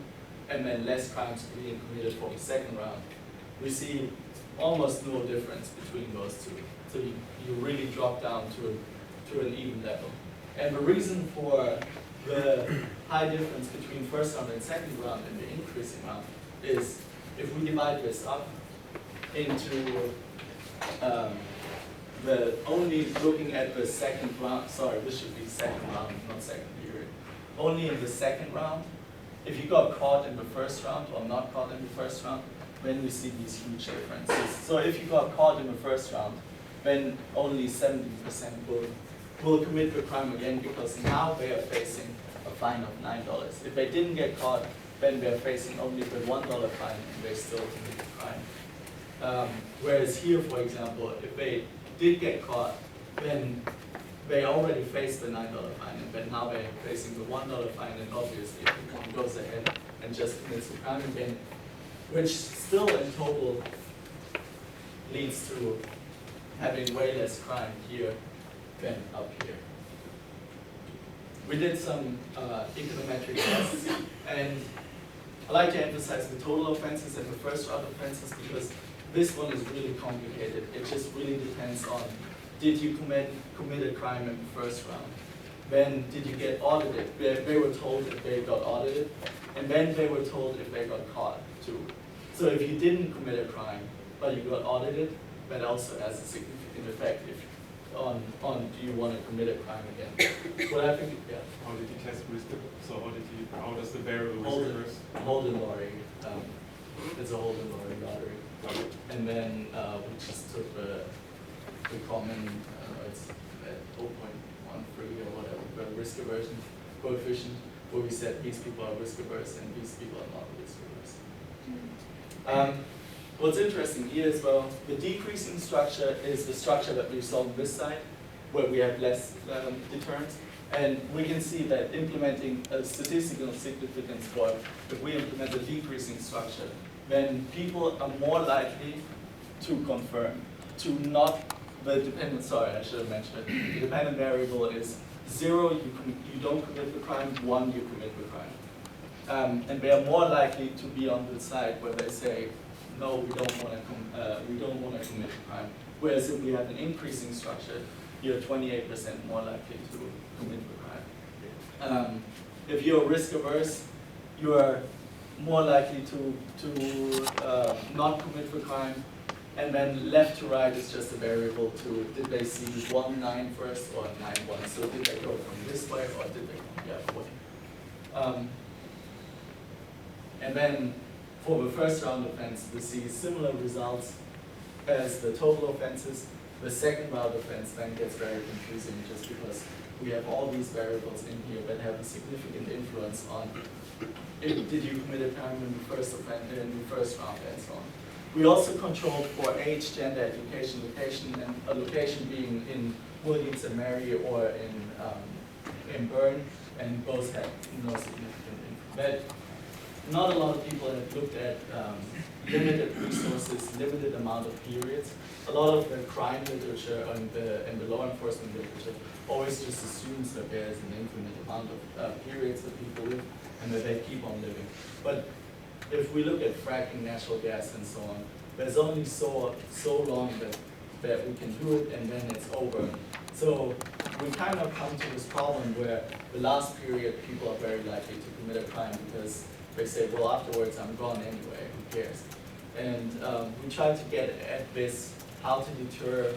Speaker 6: and then less crimes being committed for the second round. We see almost no difference between those two. So you really drop down to an even level. And the reason for the high difference between first round and second round and the increasing round is if we divide this up into the only looking at the second round, sorry, this should be second round, not second period. Only in the second round, if you got caught in the first round or not caught in the first round, then we see these huge differences. So if you got caught in the first round, then only 70% will commit the crime again, because now they are facing a fine of $9. If they didn't get caught, then they're facing only the $1 fine, and they still commit the crime. Whereas here, for example, if they did get caught, then they already faced the $9 fine, and then now they're facing the $1 fine, and obviously if one goes ahead and just commits the crime again, which still in total leads to having way less crime here than up here. We did some econometric tests, and I like to emphasize the total offenses and the first round offenses, because this one is really complicated. It just really depends on, did you commit a crime in the first round? Then did you get audited? They were told if they got audited, and then they were told if they got caught too. So if you didn't commit a crime, but you got audited, that also has a significant effect on do you want to commit a crime again. What I think, yeah.
Speaker 9: How did you test risk? So how does the variable risk reverse?
Speaker 6: Holden lottery. It's a Holden lottery. And then we just took the common, it's at 0.13 or whatever, the risk aversion coefficient, where we said these people are risk averse and these people are not risk averse. What's interesting here as well, the decreasing structure is the structure that we saw on this side, where we have less deterrence. And we can see that implementing a statistical significance for, if we implement a decreasing structure, then people are more likely to confirm, to not, the dependent, sorry, I should have mentioned it. The dependent variable is 0, you don't commit the crime, 1, you commit the crime. And they are more likely to be on the side where they say, no, we don't want to commit the crime. Whereas if we have an increasing structure, you're 28% more likely to commit the crime. If you're risk averse, you are more likely to not commit the crime. And then left to right is just a variable to, did they see 1-9 first or 9-1? So did they go from this way or did they come the other way? And then for the first round offense, we see similar results as the total offenses. The second round offense then gets very confusing just because we have all these variables in here that have a significant influence on did you commit a crime in the first round and so on. We also controlled for age, gender, education, location, and a location being in Williams and Mary or in Bern, and both had no significant influence. Not a lot of people have looked at limited resources, limited amount of periods. A lot of the crime literature and the law enforcement literature always just assumes that there's an infinite amount of periods that people live and that they keep on living. But if we look at fracking natural gas and so on, there's only so long that we can do it and then it's over. So we kind of come to this problem where the last period people are very likely to commit a crime because they say, well, afterwards I'm gone anyway, who cares? And we try to get at this, how to deter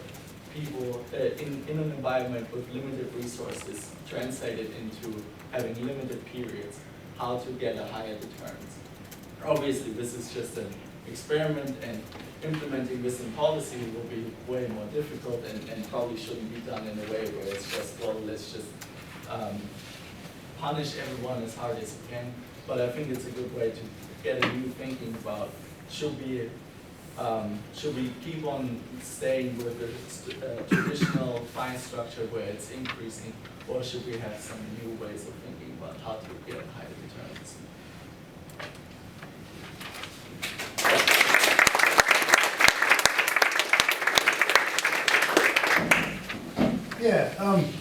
Speaker 6: people in an environment with limited resources, translated into having limited periods, how to get a higher deterrence. Obviously, this is just an experiment, and implementing this in policy will be way more difficult and probably shouldn't be done in a way where it's just, well, let's just punish everyone as hard as we can. But I think it's a good way to get a new thinking about should we keep on staying with the traditional fine structure where it's increasing, or should we have some new ways of thinking about how to get higher returns?
Speaker 10: Yeah,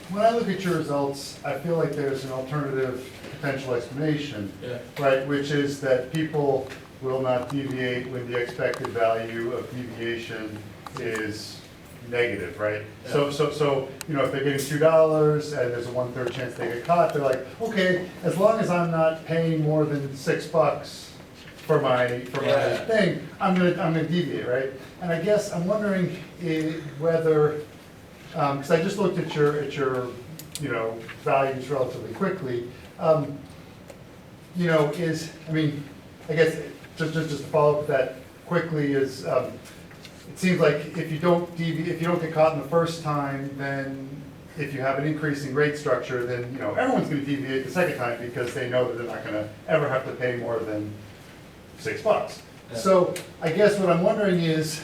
Speaker 10: when I look at your results, I feel like there's an alternative potential explanation, right? Which is that people will not deviate when the expected value of deviation is negative, right?
Speaker 6: Yeah.
Speaker 10: So you know, if they're getting $2 and there's a 1/3 chance they get caught, they're like, okay, as long as I'm not paying more than $6 for my thing, I'm gonna deviate, right? And I guess I'm wondering whether, because I just looked at your you know, values relatively quickly. You know, I guess just to follow up with that quickly is, it seems like if you don't get caught in the first time, then if you have an increasing rate structure, then you know everyone's going to deviate the second time because they know that they're not going to ever have to pay more than $6.
Speaker 6: Yeah.
Speaker 10: So I guess what I'm wondering is,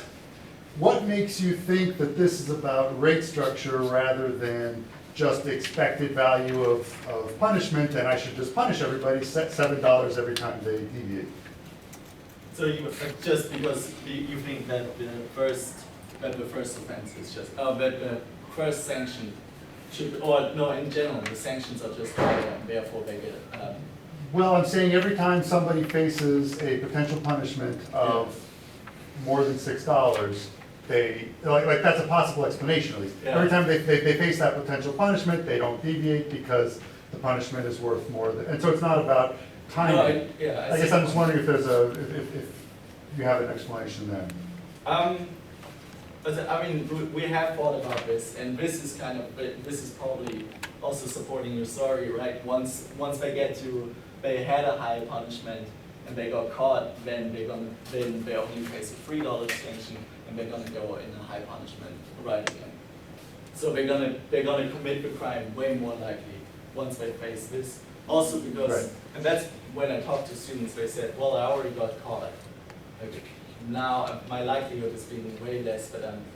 Speaker 10: what makes you think that this is about rate structure rather than just the expected value of punishment, and I should just punish everybody $7 every time they deviate?
Speaker 6: So you, just because you think that the first offense is just, that the first sanction should, or no, in general, the sanctions are just higher and therefore they get,
Speaker 10: Well, I'm saying every time somebody faces a potential punishment of more than $6, they, like that's a possible explanation at least.
Speaker 6: Yeah.
Speaker 10: Every time they face that potential punishment, they don't deviate because the punishment is worth more than, and so it's not about timing.
Speaker 6: No,
Speaker 10: I guess I'm just wondering if there's if you have an explanation there.
Speaker 6: I mean, we have thought about this, and this is kind of, this is probably also supporting your story, right? Once they had a higher punishment and they got caught, then they only face a $3 sanction, and they're gonna go in a high punishment right again. So they're gonna commit the crime way more likely once they face this. Also because,
Speaker 10: right.
Speaker 6: And that's when I talked to students, they said, well, I already got caught. Like, now my likelihood is being way less,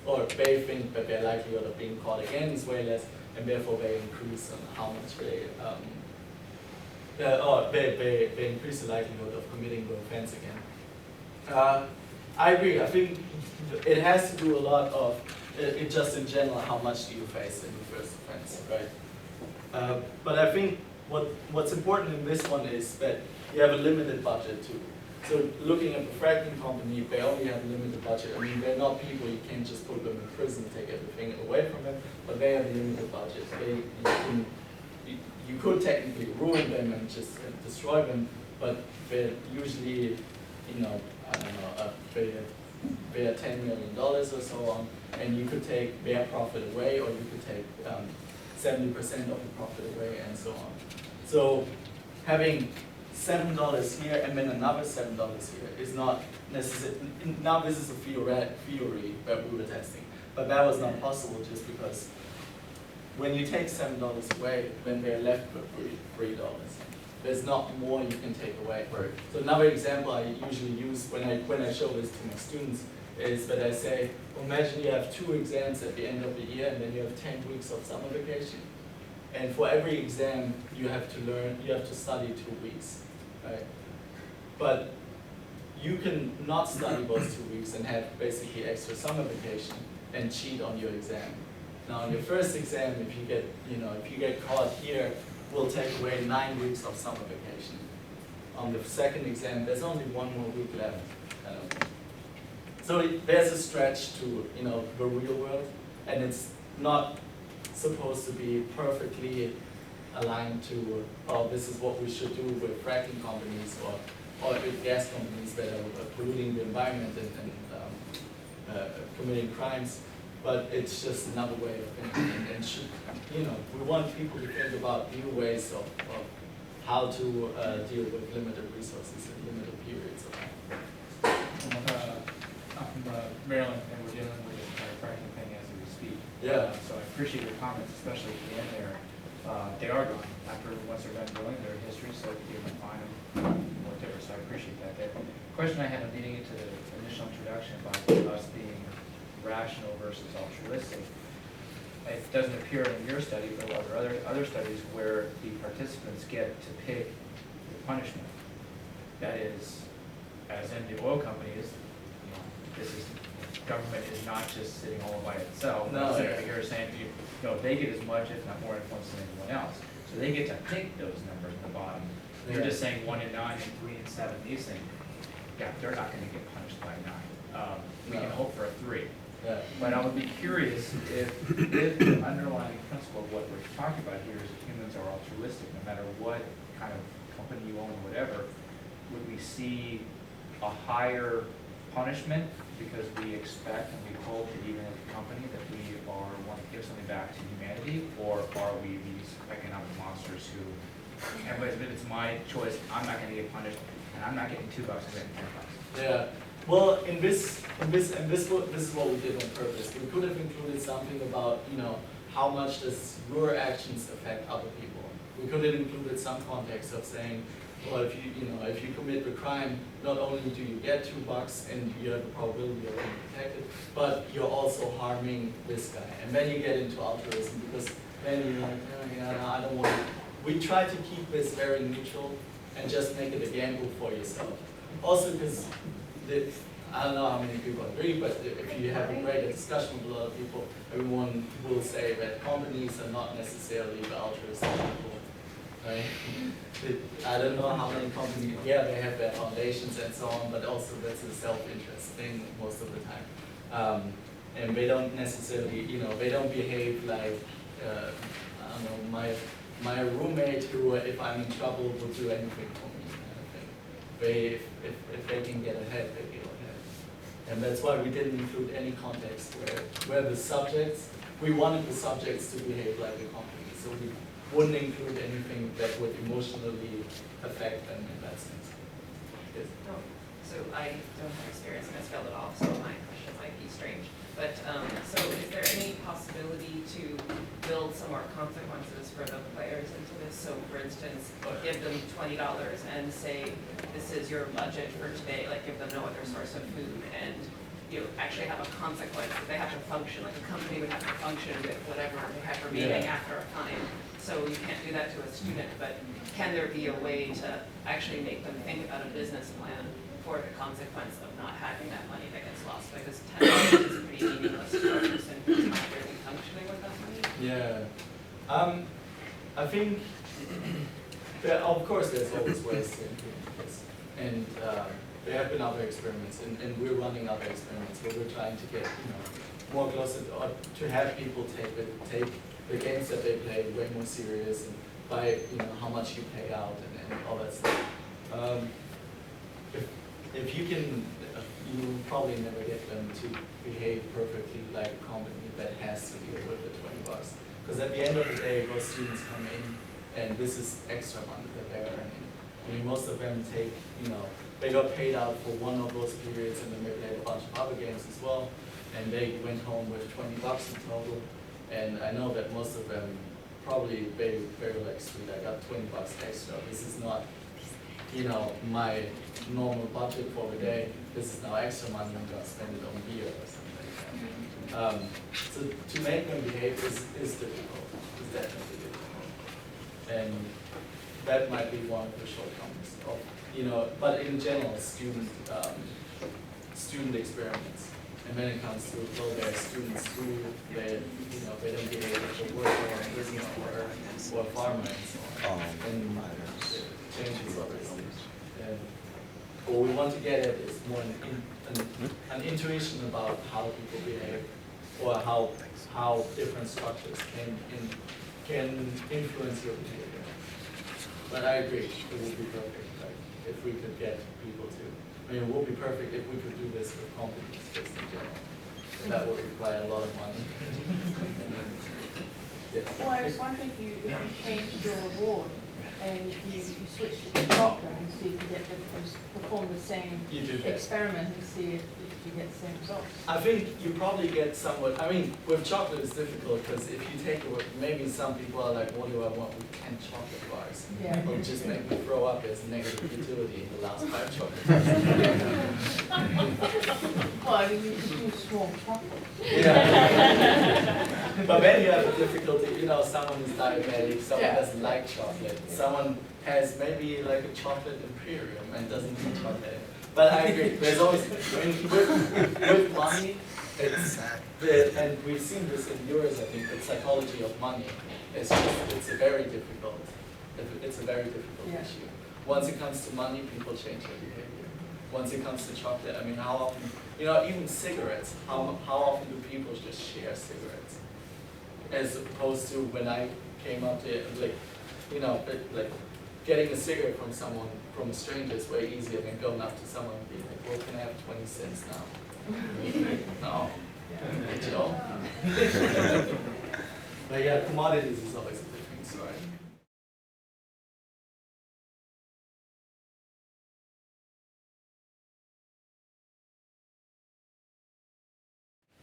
Speaker 6: or they think that their likelihood of being caught again is way less, and therefore they increase on how much they increase the likelihood of committing the offense again. I agree. I think it has to do a lot of it just in general. How much do you face in the first offense, right? But I think what's important in this one is that you have a limited budget too. So looking at the fracking company, they only have a limited budget. I mean, they're not people you can't just put them in prison and take everything away from them, but they have a limited budget. You could technically ruin them and just destroy them, but they're usually, you know, I don't know, they're $10 million or so on, and you could take their profit away, or you could take 70% of the profit away, and so on. So having $7 here and then another $7 here is not necessary. Now this is a theory that we were testing, but that was not possible just because when you take $7 away, then they're left with $3. There's not more you can take away.
Speaker 10: Right.
Speaker 6: So another example I usually use when I show this to my students is that I say, well, imagine you have 2 exams at the end of the year, and then you have 10 weeks of summer vacation. And for every exam, you have to study 2 weeks, right? But you can not study those 2 weeks and have basically extra summer vacation and cheat on your exam. Now, on your first exam, if you get caught here, we'll take away 9 weeks of summer vacation. on the second exam, there's only one more week left. So there's a stretch to, you know, the real world, and it's not supposed to be perfectly aligned to, oh, this is what we should do with fracking companies or with gas companies that are polluting the environment and committing crimes. But it's just another way of thinking, and should, you know, we want people to think about new ways of how to deal with limited resources and limited periods of time.
Speaker 2: I'm from Maryland, and we're dealing with this fracking thing as we speak.
Speaker 6: Yeah.
Speaker 2: So I appreciate your comments, especially at the end there. They are gone after, once they're done drilling, their history, so you can find them, whatever, so I appreciate that there. Question I had on leading into the initial introduction about us being rational versus altruistic. It doesn't appear in your study, but are there other studies where the participants get to pick the punishment? That is, as in the oil companies, you know, this is, government is not just sitting all by itself.
Speaker 6: No,
Speaker 2: Sitting
Speaker 6: yeah.
Speaker 2: here saying, you know, they get as much, if not more influence than anyone else. So they get to pick those numbers in the bottom. You're just saying 1 and 9 and 3 and 7, these things, yeah, they're not gonna get punished by 9. We can
Speaker 6: No.
Speaker 2: hope for a 3.
Speaker 6: Yeah.
Speaker 2: But I would be curious if the underlying principle of what we're talking about here is that humans are altruistic, no matter what kind of company you own, whatever, would we see a higher punishment because we expect and we hope that even as a company that we are want to give something back to humanity, or are we these economic monsters who, and if it's my choice, I'm not going to get punished, and I'm not getting $2, I'm getting $10.
Speaker 6: Yeah. Well, this is what we did on purpose. We could have included something about, you know, how much does your actions affect other people. We could have included some context of saying, well, if you commit the crime, not only do you get $2 and you have the probability of being protected, but you're also harming this guy. And then you get into altruism because then you're like, oh, yeah, I don't want to. We try to keep this very neutral and just make it a gamble for yourself. Also because I don't know how many people agree, but if you have a greater discussion with a lot of people, everyone will say that companies are not necessarily the altruistic people, right? I don't know how many companies, yeah, they have their foundations and so on, but also that's a self-interest thing most of the time. And they don't necessarily, you know, they don't behave like, I don't know, my roommate who, if I'm in trouble, would do anything for me, kind of thing. If they can get ahead, they get ahead. And that's why we didn't include any context where the subjects, we wanted the subjects to behave like a company. So we wouldn't include anything that would emotionally affect them in that sense. Yes.
Speaker 8: Oh, so I don't have experience in this field at all, so my question might be strange. But so is there any possibility to build some more consequences for the players into this? So for instance, give them $20 and say, this is your budget for today, like give them no other source of food, and you actually have a consequence. They have to function, like a company would have to function with whatever they have remaining after a fine. So you can't do that to a student, but can there be a way to actually make them think about a business plan for the consequence of not having that money that gets lost? Because $10 is pretty meaningless to a person who's not really functioning with that money.
Speaker 6: Yeah. I think that of course there's always ways to improve this. And there have been other experiments, and we're running other experiments where we're trying to get, you know, more closer to have people take the games that they play way more serious, and by, you know, how much you pay out and all that stuff. If you can, you probably never get them to behave perfectly like a company that has to deal with the $20. Because at the end of the day, those students come in, and this is extra money that they're earning. I mean, most of them take, you know, they got paid out for one of those periods, and then they played a bunch of other games as well, and they went home with $20 in total. And I know that most of them probably they were like, sweet, I got $20 extra. This is not, you know, my normal budget for the day. This is now extra money. I'm gonna spend it on beer or something. So to make them behave is difficult. It's definitely difficult, and that might be one of the shortcomings of, you know. But in general, student experiments. And when it comes to, well, there are students who they, you know, they don't behave as a worker or a business owner or a farmer and so on. And it changes everything. And what we want to get at is more an intuition about how people behave, or how different structures can influence your behavior. But I agree, it would be perfect, like, if we could get people to, I mean, it would be perfect if we could do this with companies just in general. And that would require a lot of money. Yes.
Speaker 4: Well, I was wondering if you changed your reward and you switched it to chocolate and see if you get perform the same
Speaker 6: You do that.
Speaker 4: experiment and see if you get the same results.
Speaker 6: I think you probably get somewhat, I mean, with chocolate it's difficult because if you take away, maybe some people are like, what do I want with 10 chocolate bars?
Speaker 4: Yeah.
Speaker 6: It will just make me throw up as negative utility in the last 5 chocolate bars.
Speaker 4: Well, I mean, you could do small chocolate.
Speaker 6: Yeah. But then you have a difficulty, you know, someone is diabetic, someone
Speaker 4: Yeah.
Speaker 6: doesn't like chocolate, someone has maybe like a chocolate imperium and doesn't eat chocolate. But I agree, there's always, I mean, with money, and we've seen this in yours, I think, the psychology of money, it's a very difficult
Speaker 4: Yeah.
Speaker 6: issue. Once it comes to money, people change their behavior. Once it comes to chocolate, I mean, how often, you know, even cigarettes, how often do people just share cigarettes? As opposed to when I came up to, like, you know, like, getting a cigarette from someone, from a stranger is way easier than going up to someone and being like, well, can I have 20 cents now? No. Joe. But yeah, commodities is always a different story.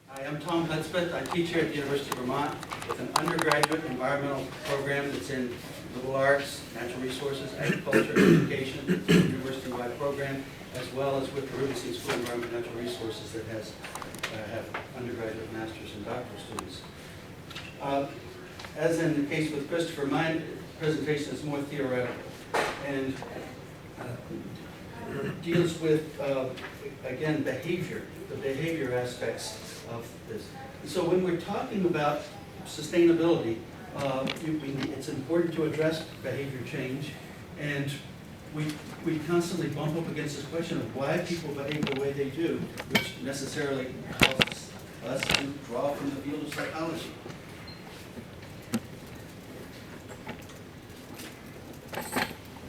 Speaker 11: Hi, I'm Tom Hudspeth. I teach here at the University of Vermont with an undergraduate environmental program that's in liberal arts, natural resources, agriculture, education. It's a university-wide program, as well as with the Rubenstein School of Environment and Natural Resources that has have undergraduate, master's, and doctoral students. As in the case with Christopher, my presentation is more theoretical and deals with, again, behavior, the behavior aspects of this. And so when we're talking about sustainability, it's important to address behavior change, and we constantly bump up against this question of why people behave the way they do, which necessarily causes us to draw from the field of psychology.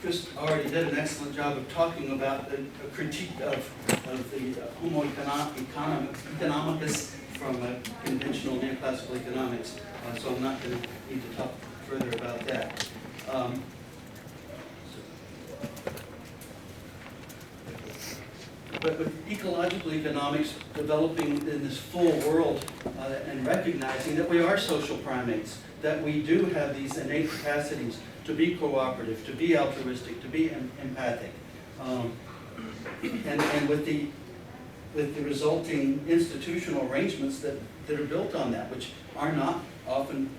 Speaker 11: Chris already did an excellent job of talking about a critique of the Homo economicus from conventional neoclassical economics, so I'm not going to need to talk further about that. But with ecological economics developing in this full world and recognizing that we are social primates, that we do have these innate capacities to be cooperative, to be altruistic, to be empathic. And with the resulting institutional arrangements that are built on that, which are not often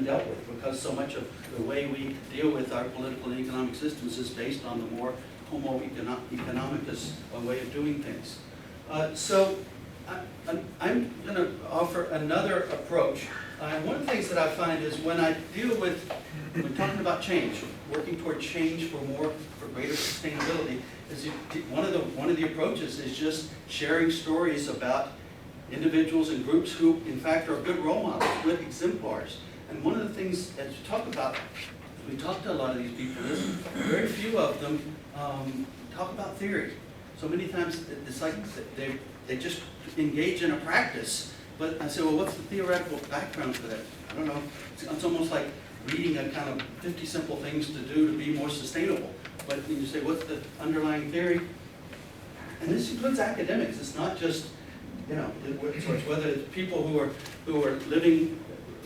Speaker 11: dealt with, because so much of the way we deal with our political and economic systems is based on the more Homo economicus way of doing things. So I'm going to offer another approach. One of the things that I find is when I deal with, when talking about change, working toward change for greater sustainability, is one of the approaches is just sharing stories about individuals and groups who, in fact, are good role models, good exemplars. And one of the things that you talk about, we talk to a lot of these people, is very few of them talk about theory. So many times it's like they just engage in a practice. But I say, well, what's the theoretical background for that? I don't know. It's almost like reading a kind of 50 simple things to do to be more sustainable. But when you say, what's the underlying theory? And this includes academics. It's not just, you know, so it's whether it's people who are living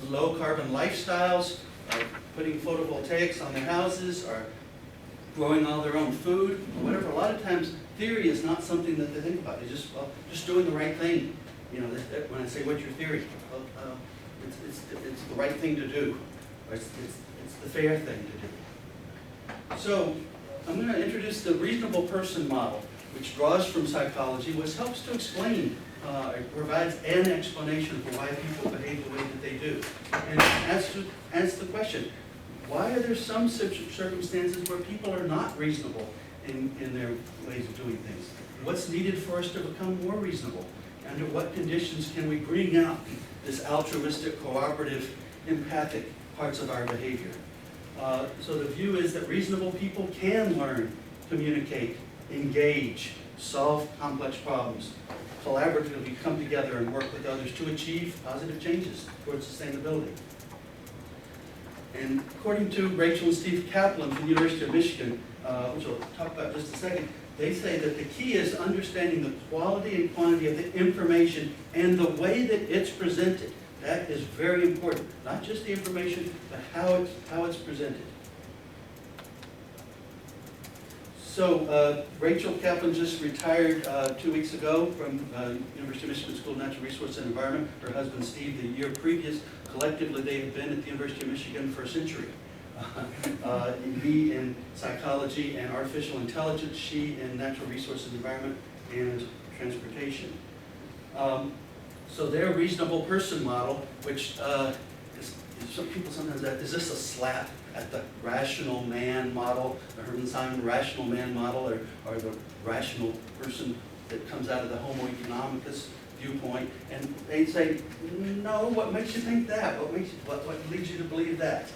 Speaker 11: low carbon lifestyles, or putting photovoltaics on their houses, or growing all their own food, or whatever. A lot of times, theory is not something that they think about. They just, well, just doing the right thing. You know, when I say, what's your theory? Well, it's the right thing to do. Or it's the fair thing to do. So I'm going to introduce the reasonable person model, which draws from psychology, which helps to explain, it provides an explanation for why people behave the way that they do. And answer the question, why are there some circumstances where people are not reasonable in their ways of doing things. What's needed for us to become more reasonable? Under what conditions can we bring out this altruistic, cooperative, empathic parts of our behavior? So the view is that reasonable people can learn, communicate, engage, solve complex problems, collaboratively come together and work with others to achieve positive changes towards sustainability. And according to Rachel and Steve Kaplan from the University of Michigan, which I'll talk about in just a second, they say that the key is understanding the quality and quantity of the information and the way that it's presented. That is very important. Not just the information, but how it's presented. So Rachel Kaplan just retired 2 weeks ago from University of Michigan School of Natural Resources and Environment. Her husband Steve, the year previous, collectively they have been at the University of Michigan for a century. Me in psychology and artificial intelligence, she in natural resources, environment, and transportation. So their reasonable person model, which some people sometimes ask, is this a slap at the rational man model, the Herman Simon rational man model, or the rational person that comes out of the Homo economicus viewpoint? And they say, no, what makes you think that? What leads you to believe that?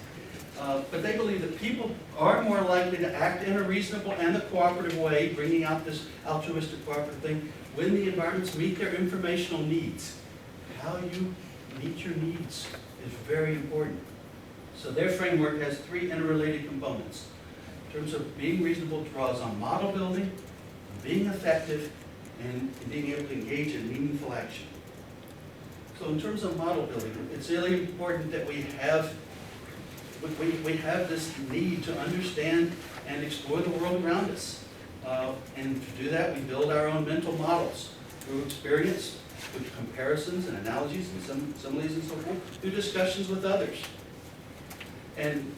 Speaker 11: But they believe that people are more likely to act in a reasonable and a cooperative way, bringing out this altruistic cooperative thing, when the environments meet their informational needs. How you meet your needs is very important. So their framework has 3 interrelated components. In terms of being reasonable, draws on model building, being effective, and being able to engage in meaningful action. So in terms of model building, it's really important that we have this need to understand and explore the world around us. And to do that, we build our own mental models through experience, through comparisons and analogies and similes and so forth, through discussions with others. And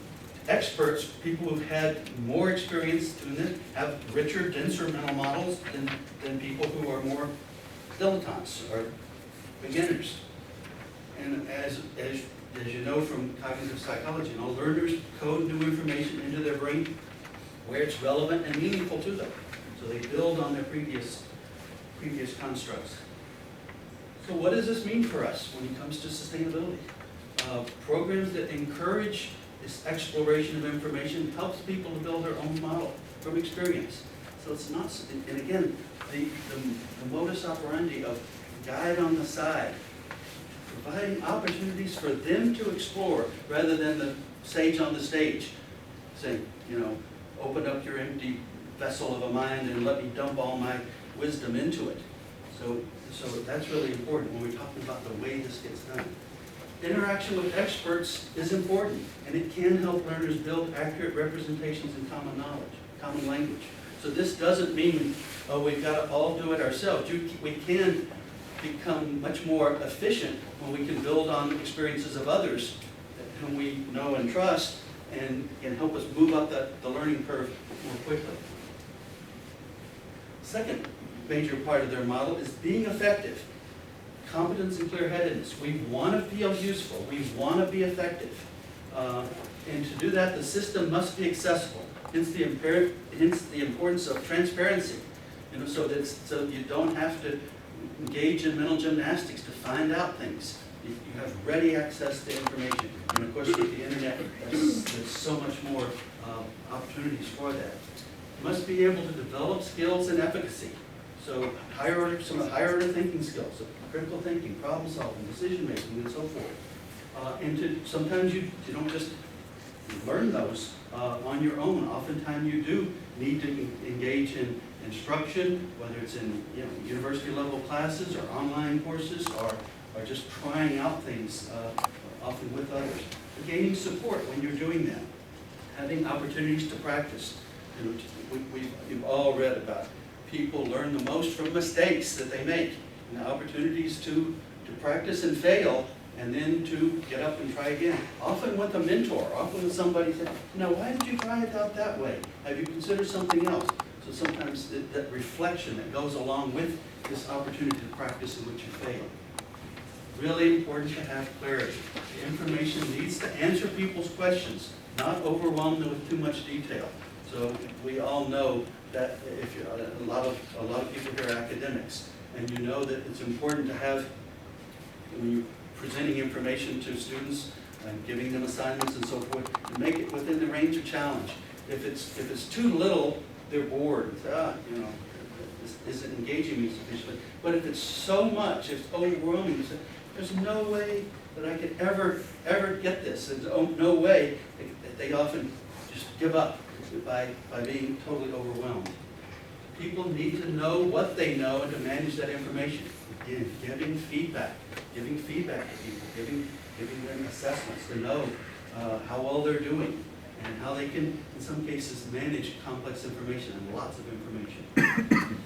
Speaker 11: experts, people who've had more experience doing this, have richer, denser mental models than people who are more dilettantes or beginners. And as you know from cognitive psychology, learners code new information into their brain where it's relevant and meaningful to them. So they build on their previous constructs. So what does this mean for us when it comes to sustainability? Programs that encourage this exploration of information helps people to build their own model from experience. So it's not, and again, the modus operandi of guide on the side, providing opportunities for them to explore rather than the sage on the stage saying, open up your empty vessel of a mind and let me dump all my wisdom into it. So that's really important when we're talking about the way this gets done. Interaction with experts is important, and it can help learners build accurate representations and common knowledge, common language. So this doesn't mean, we've got to all do it ourselves. We can become much more efficient when we can build on experiences of others whom we know and trust and can help us move up the learning curve more quickly. Second major part of their model is being effective. Competence and clear-headedness. We want to feel useful. We want to be effective. And to do that, the system must be accessible. Hence the importance of transparency. So you don't have to engage in mental gymnastics to find out things. You have ready access to information. And of course, with the internet, there's so much more opportunities for that. You must be able to develop skills and efficacy. So some of the higher order thinking skills, so critical thinking, problem solving, decision making, and so forth. And sometimes you don't just learn those on your own. Oftentimes you do need to engage in instruction, whether it's in university level classes or online courses or just trying out things often with others. Gaining support when you're doing that. Having opportunities to practice. We've all read about people learn the most from mistakes that they make, and the opportunities to practice and fail, and then to get up and try again. Often with a mentor, often with somebody saying, why did you try it out that way? Have you considered something else? So sometimes that reflection that goes along with this opportunity to practice in which you fail. Really important to have clarity. The information needs to answer people's questions, not overwhelm them with too much detail. So we all know that if you, a lot of people here are academics, and you know that it's important to have, when you're presenting information to students and giving them assignments and so forth, to make it within the range of challenge. If it's too little, they're bored. You know, this isn't engaging me sufficiently. But if it's so much, it's overwhelming. You say, there's no way that I could ever get this. There's no way. They often just give up by being totally overwhelmed. People need to know what they know and to manage that information. Again, giving feedback to people, giving them assessments to know how well they're doing and how they can, in some cases, manage complex information and lots of information.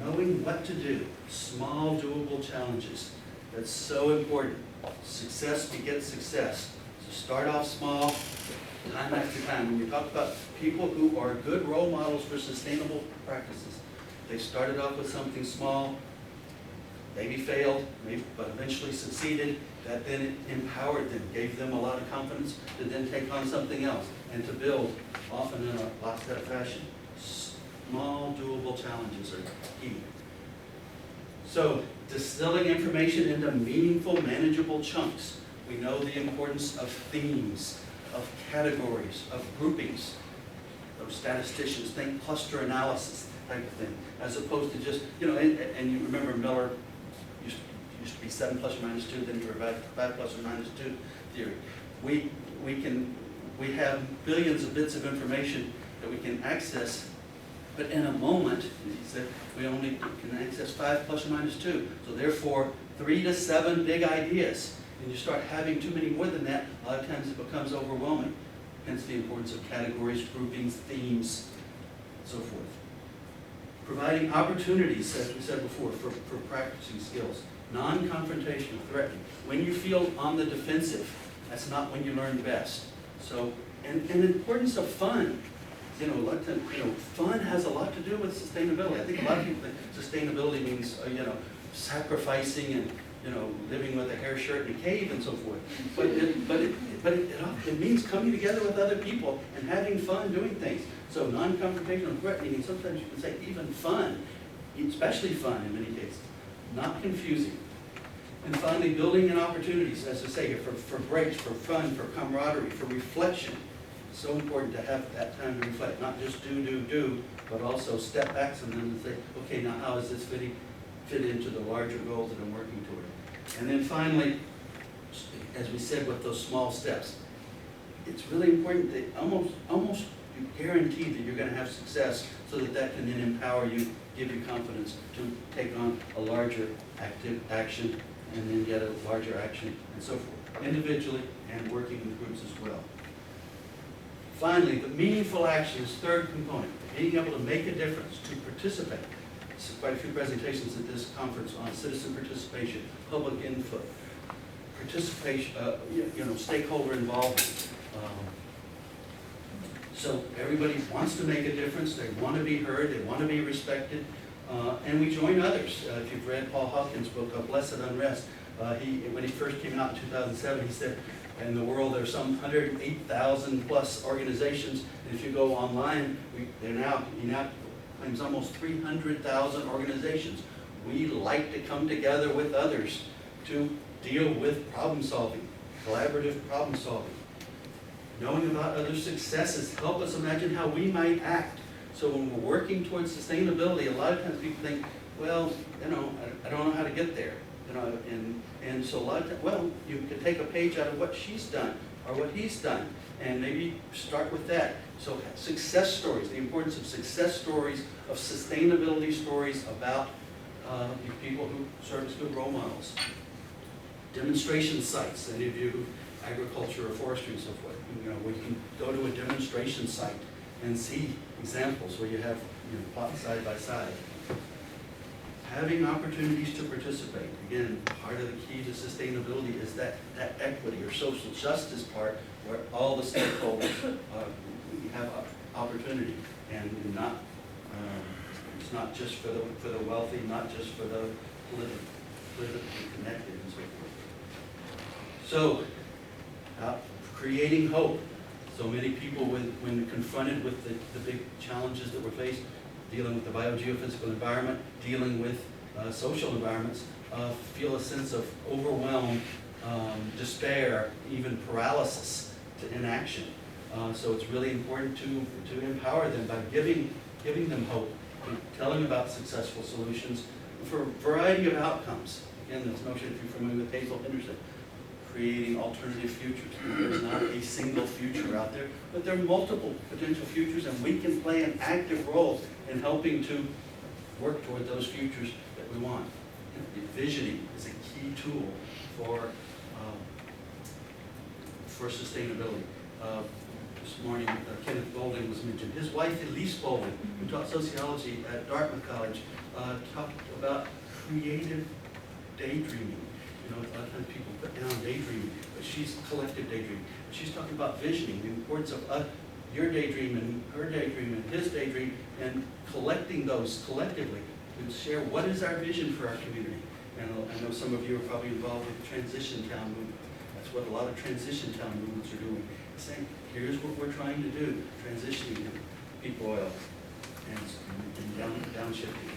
Speaker 11: Knowing what to do, small doable challenges, that's so important. Success begets success. So start off small, time after time. When we talk about people who are good role models for sustainable practices, they started off with something small, maybe failed, but eventually succeeded. That then empowered them, gave them a lot of confidence to then take on something else and to build, often in a lockstep fashion. Small, doable challenges are key. So, distilling information into meaningful, manageable chunks. We know the importance of themes, of categories, of groupings. Those statisticians think cluster analysis type of thing, as opposed to just, you know, and you remember Miller used to be 7 plus or minus 2, then you revived 5 plus or minus 2 theory. We have billions of bits of information that we can access, but in a moment, he said, we only can access 5 plus or minus 2. So therefore, 3 to 7 big ideas. And you start having too many more than that, a lot of times it becomes overwhelming. Hence the importance of categories, groupings, themes, and so forth. Providing opportunities, as we said before, for practicing skills. Non-confrontational, threatening. When you feel on the defensive, that's not when you learn best. So, and the importance of fun. You know, fun has a lot to do with sustainability. I think a lot of people think sustainability means, sacrificing and, living with a hair shirt in a cave and so forth. But it means coming together with other people and having fun doing things. So non-confrontational threatening, and sometimes you can say even fun, especially fun in many cases, not confusing. And finally, building in opportunities, as I say here, for breaks, for fun, for camaraderie, for reflection. So important to have that time to reflect, not just do, but also step back sometimes and say, okay, now how is this fit into the larger goals that I'm working toward? And then finally, as we said with those small steps, it's really important that almost you guarantee that you're going to have success so that can then empower you, give you confidence to take on a larger active action and then get a larger action and so forth, individually and working in groups as well. Finally, the meaningful action is third component, being able to make a difference, to participate. There's quite a few presentations at this conference on citizen participation, public input, participation, stakeholder involvement. So everybody wants to make a difference, they want to be heard, they want to be respected, and we join others. If you've read Paul Hawkins' book, Blessed Unrest, when he first came out in 2007, he said, in the world, there's some 108,000 plus organizations. And if you go online, he now claims almost 300,000 organizations. We like to come together with others to deal with problem solving, collaborative problem solving. Knowing about other successes help us imagine how we might act. So when we're working towards sustainability, a lot of times people think, well, I don't know how to get there. And so a lot of times, well, you could take a page out of what she's done or what he's done and maybe start with that. So success stories, the importance of success stories, of sustainability stories about people who serve as good role models. Demonstration sites, any of you, agriculture or forestry and so forth, where you can go to a demonstration site and see examples where you have plots side by side. Having opportunities to participate. Again, part of the key to sustainability is that equity or social justice part where all the stakeholders have opportunity and it's not just for the wealthy, not just for the politically connected and so forth. So, creating hope. So many people, when confronted with the big challenges that we're faced, dealing with the biogeophysical environment, dealing with social environments, feel a sense of overwhelm, despair, even paralysis to inaction. So it's really important to empower them by giving them hope, telling about successful solutions for a variety of outcomes. Again, this notion, if you're familiar with Hazel Henderson, creating alternative futures. There's not a single future out there, but there are multiple potential futures, and we can play an active role in helping to work toward those futures that we want. Visioning is a key tool for sustainability. This morning, Kenneth Boulding was mentioned. His wife, Elise Boulding, who taught sociology at Dartmouth College, talked about creative daydreaming. You know, a lot of times people put down daydreaming, but she's collective daydreaming. She's talking about visioning, the importance of your daydream and her daydream and his daydream, and collecting those collectively to share what is our vision for our community. And I know some of you are probably involved with the transition town movement. That's what a lot of transition town movements are doing. Saying, here's what we're trying to do, transitioning to peak oil and downshifting.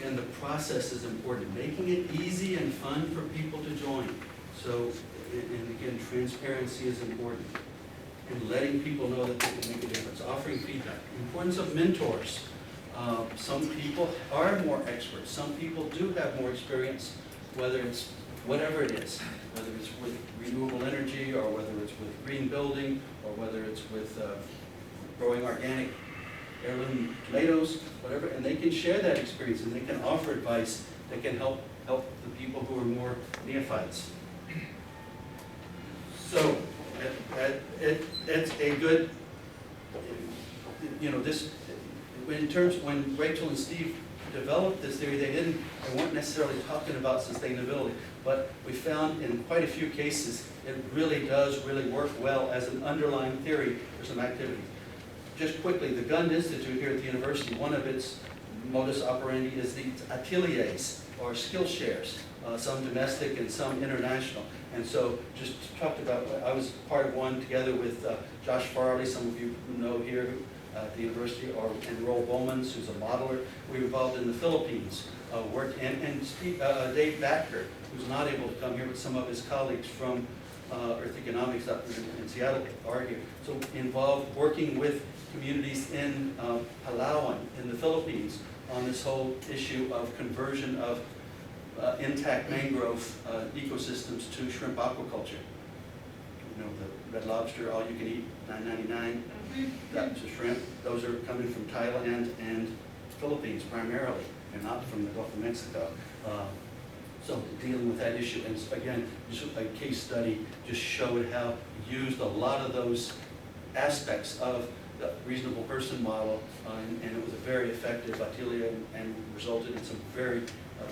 Speaker 11: And the process is important, making it easy and fun for people to join. So, and again, transparency is important. And letting people know that they can make a difference, offering feedback. The importance of mentors. Some people are more experts. Some people do have more experience, whether it's whatever it is, whether it's with renewable energy or whether it's with green building or whether it's with growing organic heirloom tomatoes, whatever, and they can share that experience and they can offer advice that can help the people who are more neophytes. So it's a good, you know, this, in terms, when Rachel and Steve developed this theory, they weren't necessarily talking about sustainability, but we found in quite a few cases, it really does work well as an underlying theory for some activities. Just quickly, the Gund Institute here at the university, one of its modus operandi is the ateliers, or skill shares, some domestic and some international. And so just talked about, I was part of one together with Josh Farley, some of you who know here at the university, and Roel Bowmans, who's a modeler. We were involved in the Philippines, and Dave Backer, who's not able to come here, but some of his colleagues from Earth Economics up in Seattle are here. So involved working with communities in Palawan, in the Philippines, on this whole issue of conversion of intact mangrove ecosystems to shrimp aquaculture. You know, the red lobster, all you can eat, $9.99. That's a shrimp. Those are coming from Thailand and Philippines primarily, and not from the Gulf of Mexico. So dealing with that issue, and again, just a case study just showed how used a lot of those aspects of the reasonable person model, and it was a very effective atelier and resulted in some very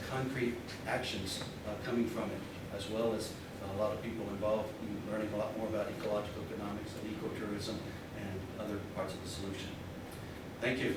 Speaker 11: concrete actions coming from it, as well as a lot of people involved in learning a lot more about ecological economics and ecotourism and other parts of the solution. Thank you.